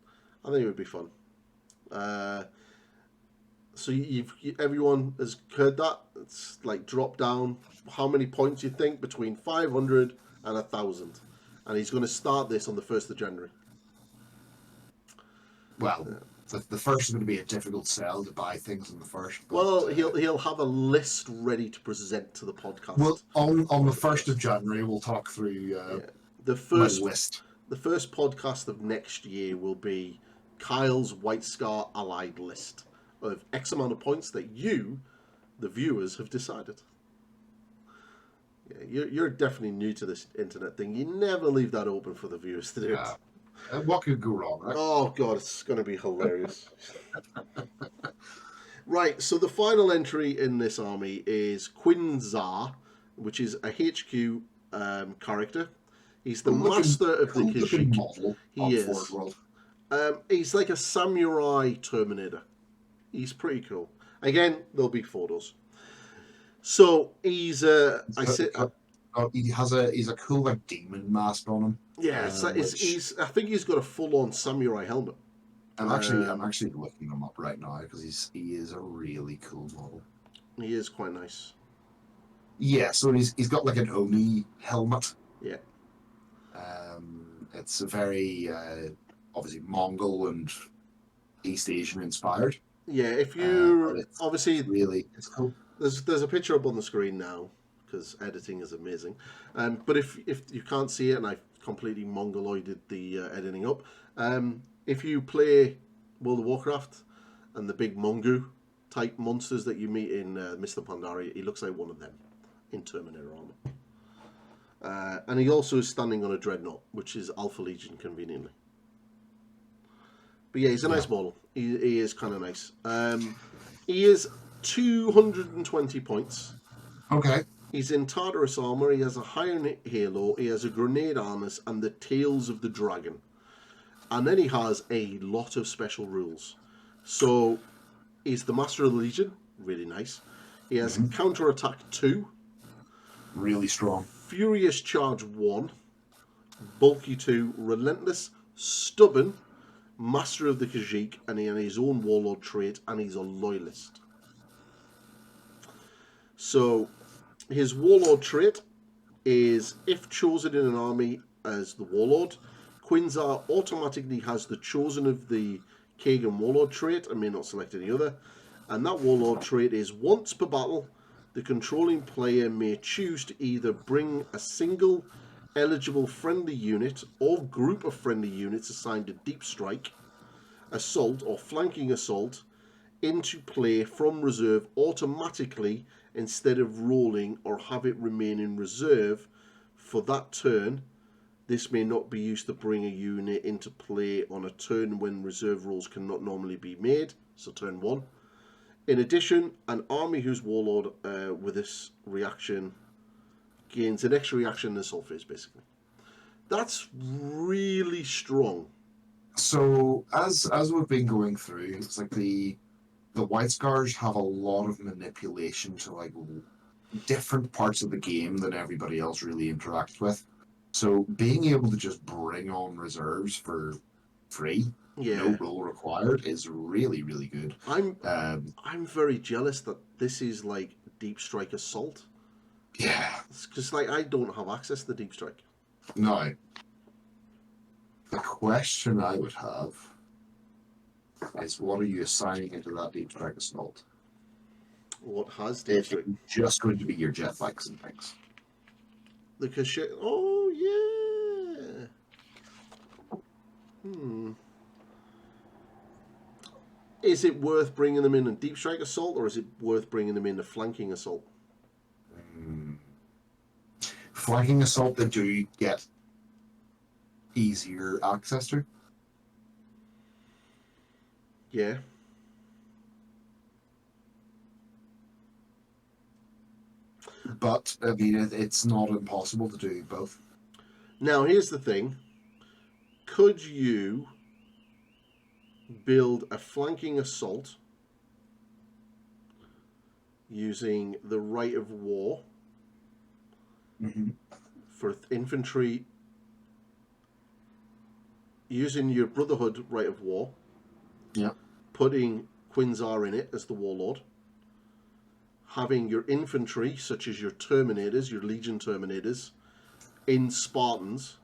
I think it would be fun. So everyone has heard that. It's like drop down. How many points you think between 500 and 1,000, and he's going to start this on the 1st of January. Well, the first is going to be a difficult sell to buy things on the first. But, Well, he'll have a list ready to present to the podcast. Well, on the 1st of January, we'll talk through the my first list. The first podcast of next year will be Kyle's White Scar Allied list of X amount of points that you, the viewers, have decided. Yeah, you're definitely new to this internet thing. You never leave that open for the viewers to do it. What could go wrong, right? Oh, God, it's going to be hilarious. Right, so the final entry in this army is Quinzar, which is a HQ character. He's the master of the Khajiit. Model He is. He's like a samurai Terminator. He's pretty cool. Again, there'll be photos. So he's he's a cool like demon mask on him. Yeah, I think he's got a full-on samurai helmet. I'm actually looking him up right now because he is a really cool model. He is quite nice. Yeah, so he's got like an Oni helmet. Yeah. It's a very obviously Mongol and East Asian inspired. Yeah, if you obviously it's cool. There's a picture up on the screen now because editing is amazing. But if you can't see it, and I completely mongoloided the editing up, if you play World of Warcraft and the big Mongu type monsters that you meet in Mr. Pandaria, he looks like one of them in Terminator armor. And he also is standing on a dreadnought, which is Alpha Legion conveniently. But yeah, he's a nice model. He is kind of nice. He is 220 points. Okay. He's in Tartarus armor. He has a Iron Halo. He has a Grenade Harness and the Tails of the Dragon. And then he has a lot of special rules. So he's the Master of the Legion. Really nice. He has Counter Attack 2. Really strong. Furious Charge 1. Bulky 2. Relentless. Stubborn. Master of the Khajiit. And he has his own Warlord trait. And he's a Loyalist. So his Warlord trait is, if chosen in an army as the Warlord, Quinzar automatically has the chosen of the Kagan Warlord trait and may not select any other. And that Warlord trait is, once per battle, the controlling player may choose to either bring a single eligible friendly unit or group of friendly units assigned to Deep Strike, Assault, or Flanking Assault into play from reserve automatically instead of rolling, or have it remain in reserve for that turn. This may not be used to bring a unit into play on a turn when reserve rolls cannot normally be made, so turn 1. In addition, an army whose Warlord with this reaction gains an extra reaction in the assault phase, basically. That's really strong. So as we've been going through, it's like the White Scars have a lot of manipulation to like different parts of the game that everybody else really interacts with. So being able to just bring on reserves for free, no roll required, is really, really good. I'm very jealous that this is like Deep Strike Assault. Yeah. Because like I don't have access to Deep Strike. No. The question I would have is, what are you assigning into that Deep Strike Assault? What has Deep Strike? It's just going to be your jet bikes and things. The cachet. Oh yeah. Is it worth bringing them in a Deep Strike Assault, or is it worth bringing them in a Flanking Assault? Flanking Assault, they do get easier access to. Yeah. But, I mean, it's not impossible to do both. Now, here's the thing. Could you build a Flanking Assault using the Rite of War Mm-hmm. For infantry, using your Brotherhood Rite of War, Yeah. putting Quinzar in it as the warlord, having your infantry, such as your Terminators, your Legion Terminators, in Spartans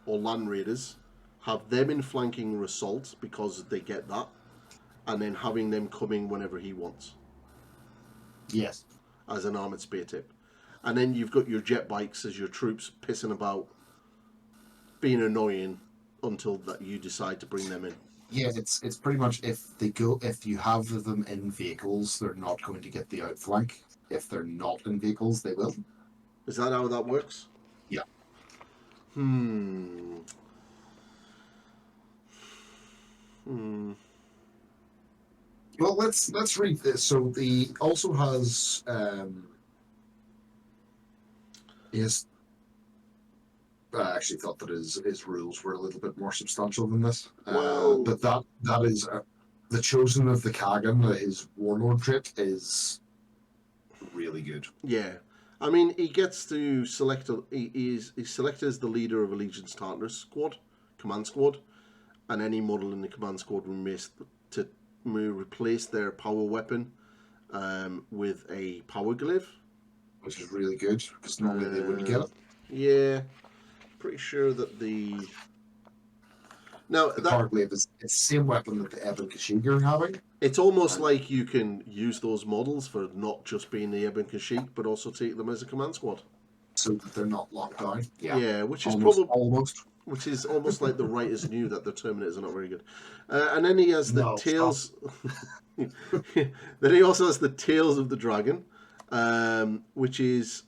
or Land Raiders, have them in flanking or assault because they get that, and then having them coming whenever he wants Yes. as an armoured spear tip. And then you've got your jet bikes as your troops pissing about, being annoying until that you decide to bring them in. Yeah, it's pretty much if you have them in vehicles, they're not going to get the outflank. If they're not in vehicles, they will. Is that how that works? Yeah. Hmm. Well, let's read this. So the also has yes. I actually thought that his rules were a little bit more substantial than this. Well, But that is the chosen of the Kagan. His warlord trait is really good. yeah. I mean, he gets to select. He's selected as the leader of a Legion's Tartarus squad, command squad, and any model in the command squad to replace their power weapon with a power glaive. Which is really good because normally they wouldn't get it. Yeah, pretty sure that the now The that power glaive is it's the same weapon that the Ebon Kashyyyk are having. it's almost And like you can use those models for not just being the Ebon Kashyyyk, but also take them as a command squad. so that they're not locked down. Yeah. Yeah, which is Almost probably almost. which is almost like the writers knew that the Terminators are not very good. And then he has the No, stop. tails. Then he also has the tails of the dragon, which is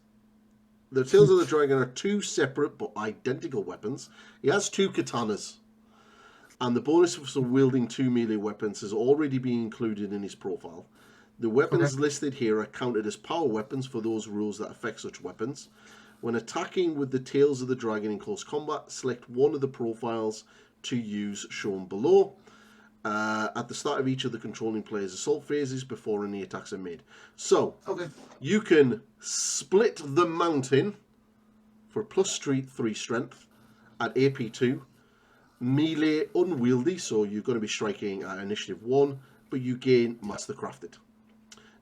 the tails of the dragon are two separate but identical weapons. He has two katanas, and the bonus for wielding two melee weapons has already been included in his profile. The weapons Okay. listed here are counted as power weapons for those rules that affect such weapons. When attacking with the tails of the dragon in close combat, select one of the profiles to use shown below at the start of each of the controlling player's assault phases before any attacks are made. So, Okay. you can split the mountain for plus 3 strength at AP2, melee unwieldy, so you're going to be striking at initiative 1, but you gain mastercrafted.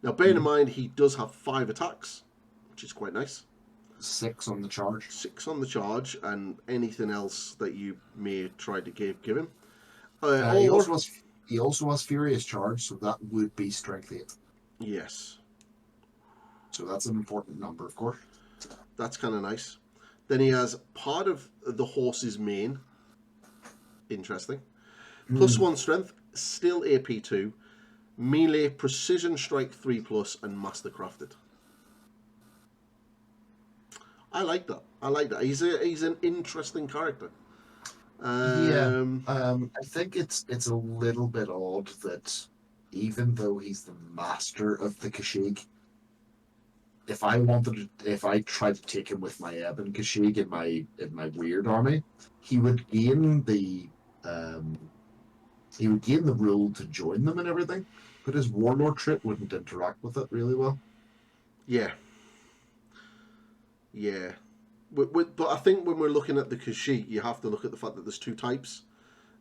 Now, bear in mind, he does have 5 attacks, which is quite nice. 6 on the charge. 6 on the charge, and anything else that you may try to give him. He also has Furious Charge, so that would be Strength 8. Yes. So that's an important number, of course. That's kind of nice. Then he has part of the horse's mane. Interesting. Plus 1 strength, still AP2, melee precision strike 3+, and mastercrafted. I like that. He's an interesting character. I think it's a little bit odd that even though he's the master of the Kashyyyk, if I tried to take him with my Ebon Kashyyyk in my weird army, he would gain the rule to join them and everything, but his warlord trait wouldn't interact with it really well. Yeah. But I think when we're looking at the Kashyyyk, you have to look at the fact that there's 2 types.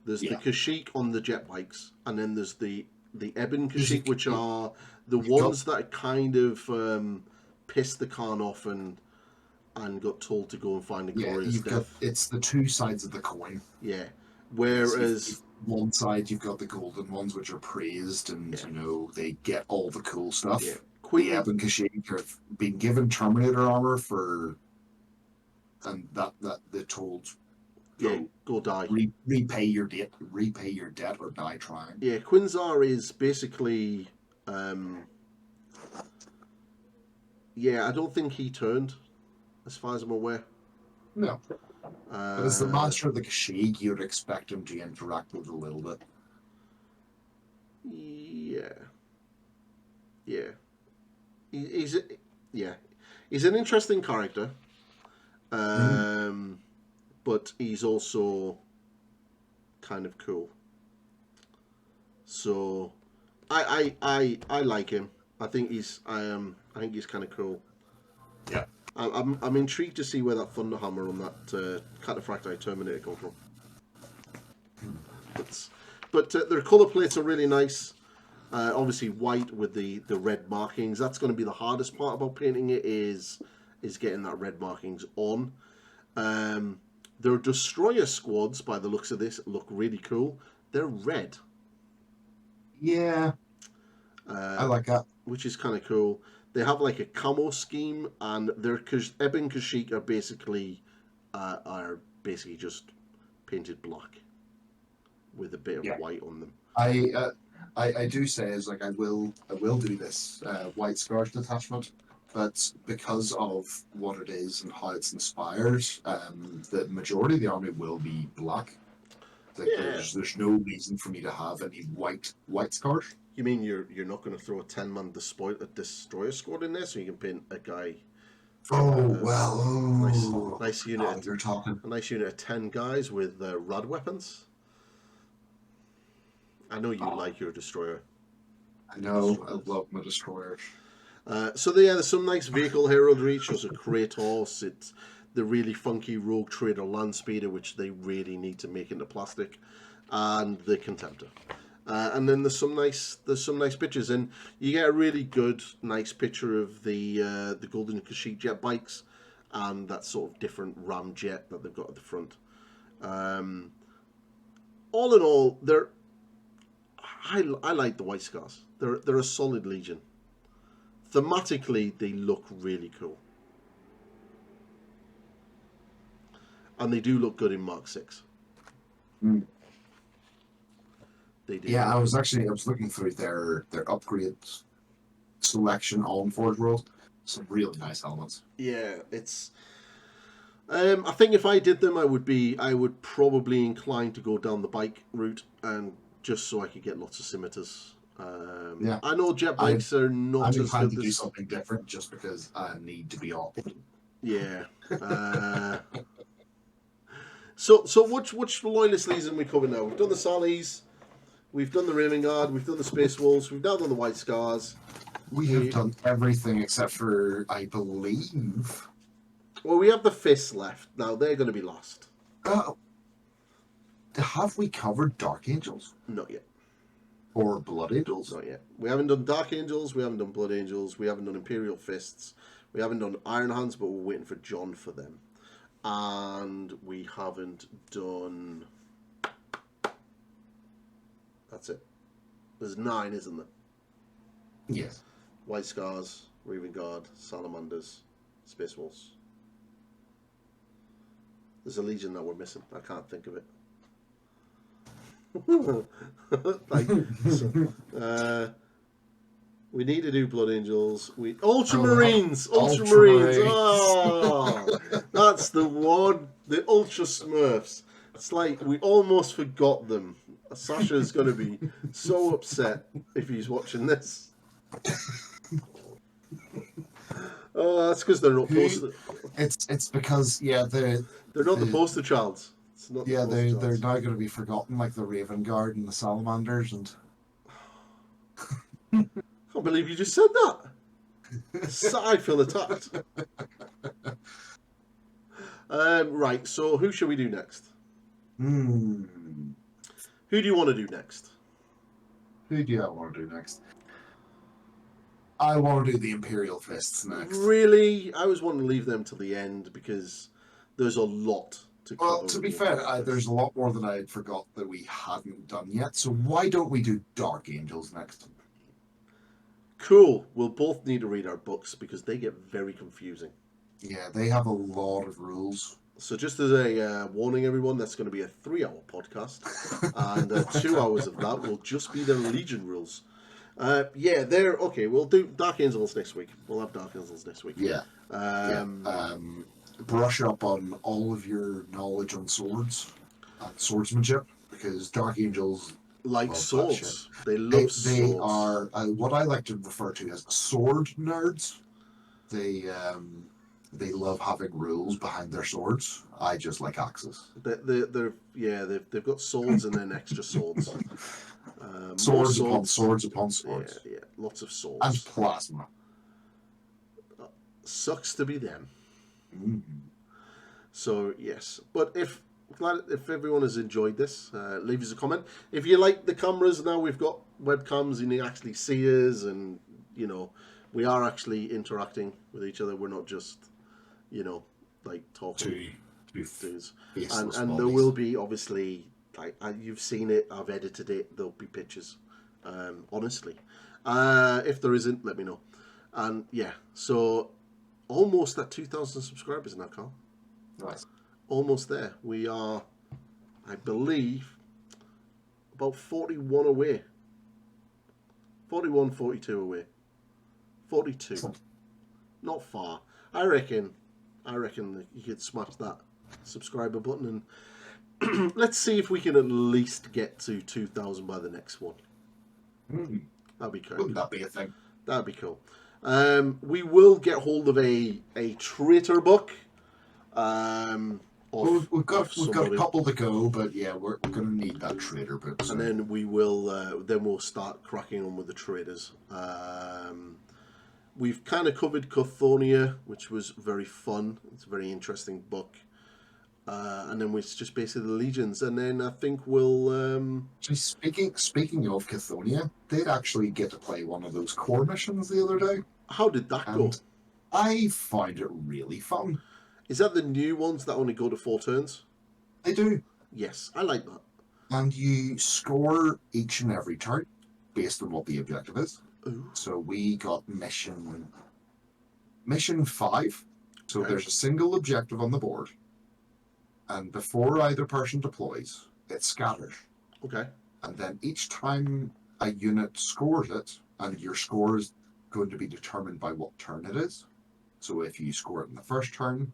There's the Kashyyyk on the jet bikes, and then there's the Ebon Kashyyyk, which are the ones that kind of pissed the Khan off and got told to go and find a glorious death. It's the 2 sides of the coin. Yeah. Whereas one side you've got the golden ones, which are praised, and they get all the cool stuff. Yeah. The Ebon Kashyyyk have been given Terminator armor and that they're told, go die. Repay your debt or die trying. Yeah, Quinzar is basically, I don't think he turned, as far as I'm aware. No. But as the master of the Kashyyyk, you'd expect him to interact with a little bit. Yeah. He's an interesting character. But he's also kind of cool. So I like him. I think he's kind of cool. Yeah. I'm intrigued to see where that Thunderhammer on that Cataphracti Terminator come from. But their colour plates are really nice. Obviously white with the red markings. That's going to be the hardest part about painting it is getting that red markings on. Their destroyer squads, by the looks of this, look really cool. They're red. Yeah, I like that. Which is kind of cool. They have like a camo scheme, and their Ebb and Kashyyyk are basically just painted black with a bit of white on them. I do say is like I will do this white scars detachment, but because of what it is and how it's inspired, the majority of the army will be black. Like there's no reason for me to have any white scars. You mean you're not going to throw a 10-man destroyer squad in there so you can paint a guy? Nice unit. You're talking. A nice unit of 10 guys with rad weapons. I know you like your destroyer. I know. I love my destroyer. So there's some nice vehicle heraldry. It shows a Kratos. It's the really funky Rogue Trader land speeder, which they really need to make into plastic, and the Contemptor. And then there's some nice pictures, and you get a really good, nice picture of the Golden Kashyyyk jet bikes, and that sort of different ram jet that they've got at the front. All in all, I like the White Scars. They're a solid legion. Thematically, they look really cool, and they do look good in Mark 6. They do. Yeah, I was looking through their upgrade selection on Forge World. Some really nice helmets. Yeah, it's. I think if I did them, I would probably incline to go down the bike route, and just so I could get lots of scimitars. Yeah, I know jet bikes are not as good. I'm to do something different just because I need to be off. Yeah. So which loyalist legions are we covering now? We've done the Sallies, we've done the Raven Guard, we've done the Space Wolves, we've now done the White Scars. We have done everything except for, I believe. Well, we have the Fists left. Now they're going to be lost. Have we covered Dark Angels? Not yet. Or Blood Angels? Not yet. We haven't done Dark Angels, we haven't done Blood Angels, we haven't done Imperial Fists, we haven't done Iron Hands, but we're waiting for John for them. And we haven't done... That's it. There's 9, isn't there? Yes. White Scars, Raven Guard, Salamanders, Space Wolves. There's a legion that we're missing. I can't think of it. We need to do Blood Angels. Ultramarines. Oh, that's the one. The Ultra Smurfs. It's like we almost forgot them. Sasha's going to be so upset if he's watching this. Oh, that's because they're not poster. It's because they're not the poster childs. They're now going to be forgotten, like the Raven Guard and the Salamanders, and I can't believe you just said that. I feel attacked. Right, so who should we do next? Who do you want to do next? Who do I want to do next? I want to do the Imperial Fists next. Really? I was wanting to leave them till the end because there's a lot to cover. Well, to be fair, there's a lot more than I had forgot that we hadn't done yet. So why don't we do Dark Angels next? Cool. We'll both need to read our books because they get very confusing. Yeah, they have a lot of rules. So just as a warning, everyone, that's going to be a 3-hour podcast. And 2 hours of that will just be their Legion rules. They're okay. We'll do Dark Angels next week. We'll have Dark Angels next week. Yeah. Brush up on all of your knowledge on swords and swordsmanship because Dark Angels like swords. They love swords. They are what I like to refer to as sword nerds. They love having rules behind their swords. I just like axes. They've got swords and then extra swords. Swords upon swords upon swords. Yeah, lots of swords. And plasma. Sucks to be them. Mm. So yes, but if everyone has enjoyed this, leave us a comment. If you like the cameras, now we've got webcams and you actually see us, and you know we are actually interacting with each other. We're not just like talking To dudes. faceless And there bodies. will be obviously like you've seen it. I've edited it. There'll be pictures. Honestly, if there isn't, let me know. And yeah, so almost at 2,000 subscribers now, Carl. Nice. Almost there. We are, I believe, about 41 away. 41, 42 away. 42. Not far. I reckon that you could smash that subscriber button and let's see if we can at least get to 2,000 by the next one. Mm. That'd be cool. Wouldn't that be a thing? That'd be cool. We will get hold of a traitor book. We've got a couple to go, but yeah, we're going to need that trader book. So. And then we'll start cracking on with the traders. We've kind of covered Cothonia, which was very fun. It's a very interesting book. And then it's just basically the legions, and then I think we'll. Speaking of Cothonia, did actually get to play one of those core missions the other day. How did that go? I find it really fun. Is that the new ones that only go to 4 turns? They do. Yes, I like that. And you score each and every turn based on what the objective is. Ooh. So we got mission 5. So Okay. There's a single objective on the board. And before either person deploys, it scatters. Okay. And then each time a unit scores it, and your score is going to be determined by what turn it is. So if you score it in the first turn,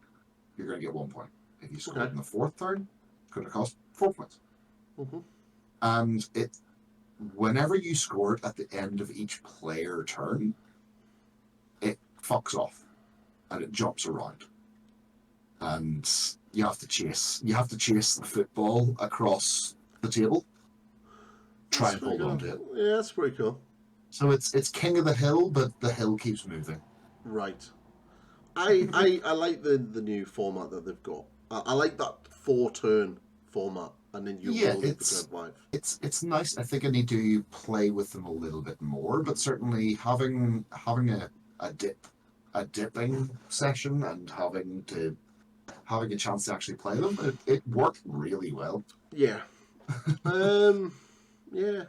you're going to get 1 point. If you score it in the 4th turn, it's going to cost 4 points. Mm-hmm. And whenever you score it at the end of each player turn, it fucks off and it jumps around. And you have to chase the football across the table. Try and hold on to it. Yeah, that's pretty cool. So it's king of the hill, but the hill keeps moving. Right. I like the new format that they've got. I like that 4-turn format, and then you roll it for turn 5. It's nice. I think I need to play with them a little bit more, but certainly having a dipping session and having a chance to actually play them, it worked really well. Yeah. Yeah.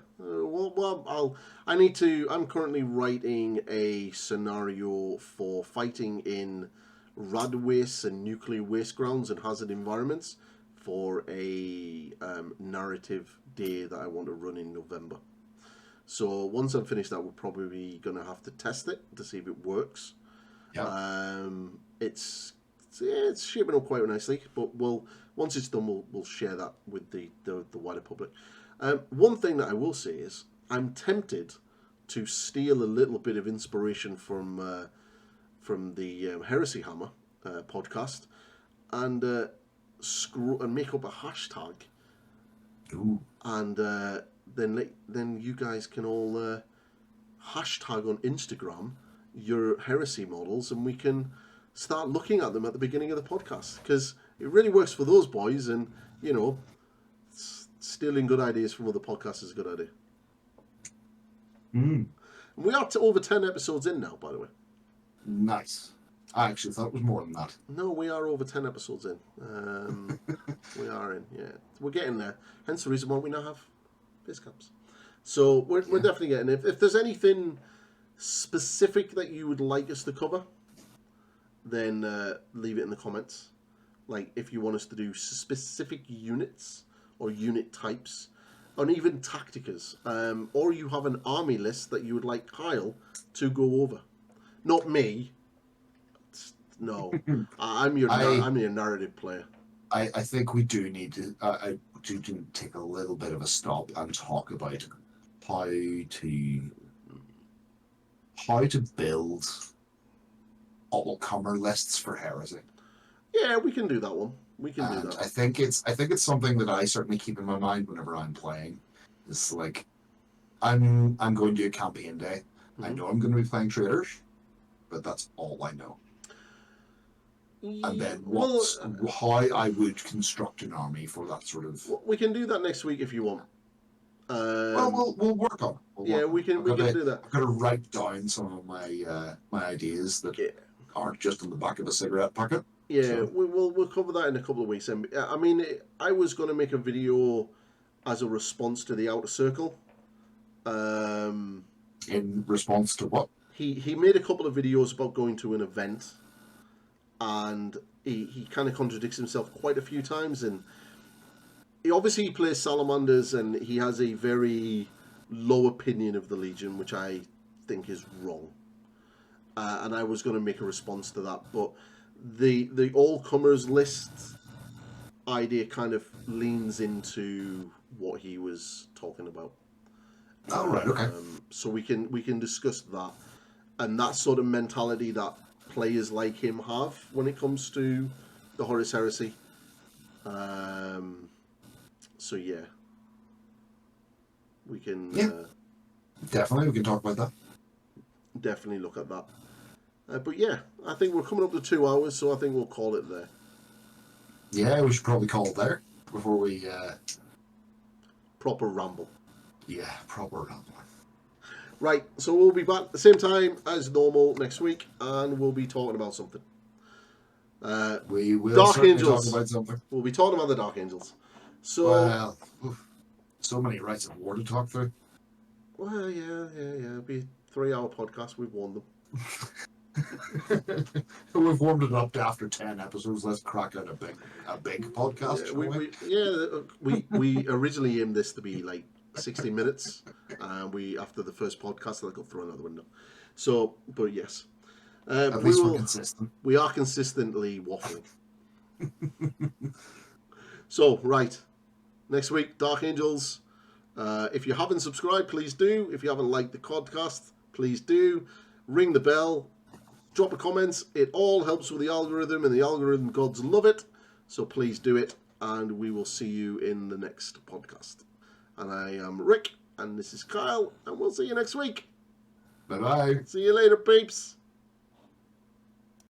I'm currently writing a scenario for fighting in rad wastes and nuclear waste grounds and hazard environments for a narrative day that I want to run in November. So once I'm finished that, we're probably going to have to test it to see if it works. Yeah. It's shaping up quite nicely, but once it's done, we'll share that with the wider public. One thing that I will say is I'm tempted to steal a little bit of inspiration from the Heresy Hammer podcast and make up a hashtag. Ooh. And then you guys can all hashtag on Instagram your heresy models, and we can start looking at them at the beginning of the podcast, because it really works for those boys, and stealing good ideas from other podcasts is a good idea. Mm. And we are to over 10 episodes in now, by the way. Nice. I actually thought it was more than that. No, we are over 10 episodes in. We are in, yeah. We're getting there. Hence the reason why we now have base camps. So we're definitely getting it. If there's anything specific that you would like us to cover, then leave it in the comments. Like if you want us to do specific units or unit types, and even tacticas, or you have an army list that you would like Kyle to go over. Not me. No, I'm your narrative player. I think we do need to. I do need to take a little bit of a stop and talk about how to build all-comer lists for Heresy. Yeah, we can do that one. We can do that. I think it's something that I certainly keep in my mind whenever I'm playing. It's like I'm going to do a campaign day. Mm-hmm. I know I'm going to be playing traders, but that's all I know. and then Well, how I would construct an army for that sort of. we can do that next week if you want. Well, we'll work on it. We can do that. I've got to write down some of my my ideas that aren't just on the back of a cigarette packet. Yeah, so. we'll cover that in a couple of weeks. And I mean, I was going to make a video as a response to the Outer Circle. In response to what? He made a couple of videos about going to an event, and he kind of contradicts himself quite a few times. And he obviously plays salamanders, and he has a very low opinion of the Legion, which I think is wrong. And I was going to make a response to that, but the all-comers list idea kind of leans into what he was talking about. Oh, right, okay. So we can discuss that, and that sort of mentality that players like him have when it comes to the Horus Heresy. So yeah, we can definitely we can talk about that. Definitely look at that. But yeah, I think we're coming up to 2 hours, so I think we'll call it there. Yeah, we should probably call it there before we proper ramble. Yeah, proper ramble. Right, so we'll be back at the same time as normal next week, and we'll be talking about something. We will Dark Angels. talk about something. We'll be talking about the Dark Angels. So, well, so many rights of war to talk through. Well, yeah. It'll be a 3-hour podcast. We've warned them. We've warmed it up to after 10 episodes. Let's crack out a big podcast. We originally aimed this to be like 60 minutes. After the first podcast, I got thrown out the window. So, but yes, at least we're consistent. We are consistently waffling. So, right, next week, Dark Angels. If you haven't subscribed, please do. If you haven't liked the podcast, please do. Ring the bell. Drop a comment. It all helps with the algorithm, and the algorithm gods love it. So please do it, and we will see you in the next podcast. And I am Rick, and this is Kyle, and we'll see you next week. Bye-bye. See you later, peeps.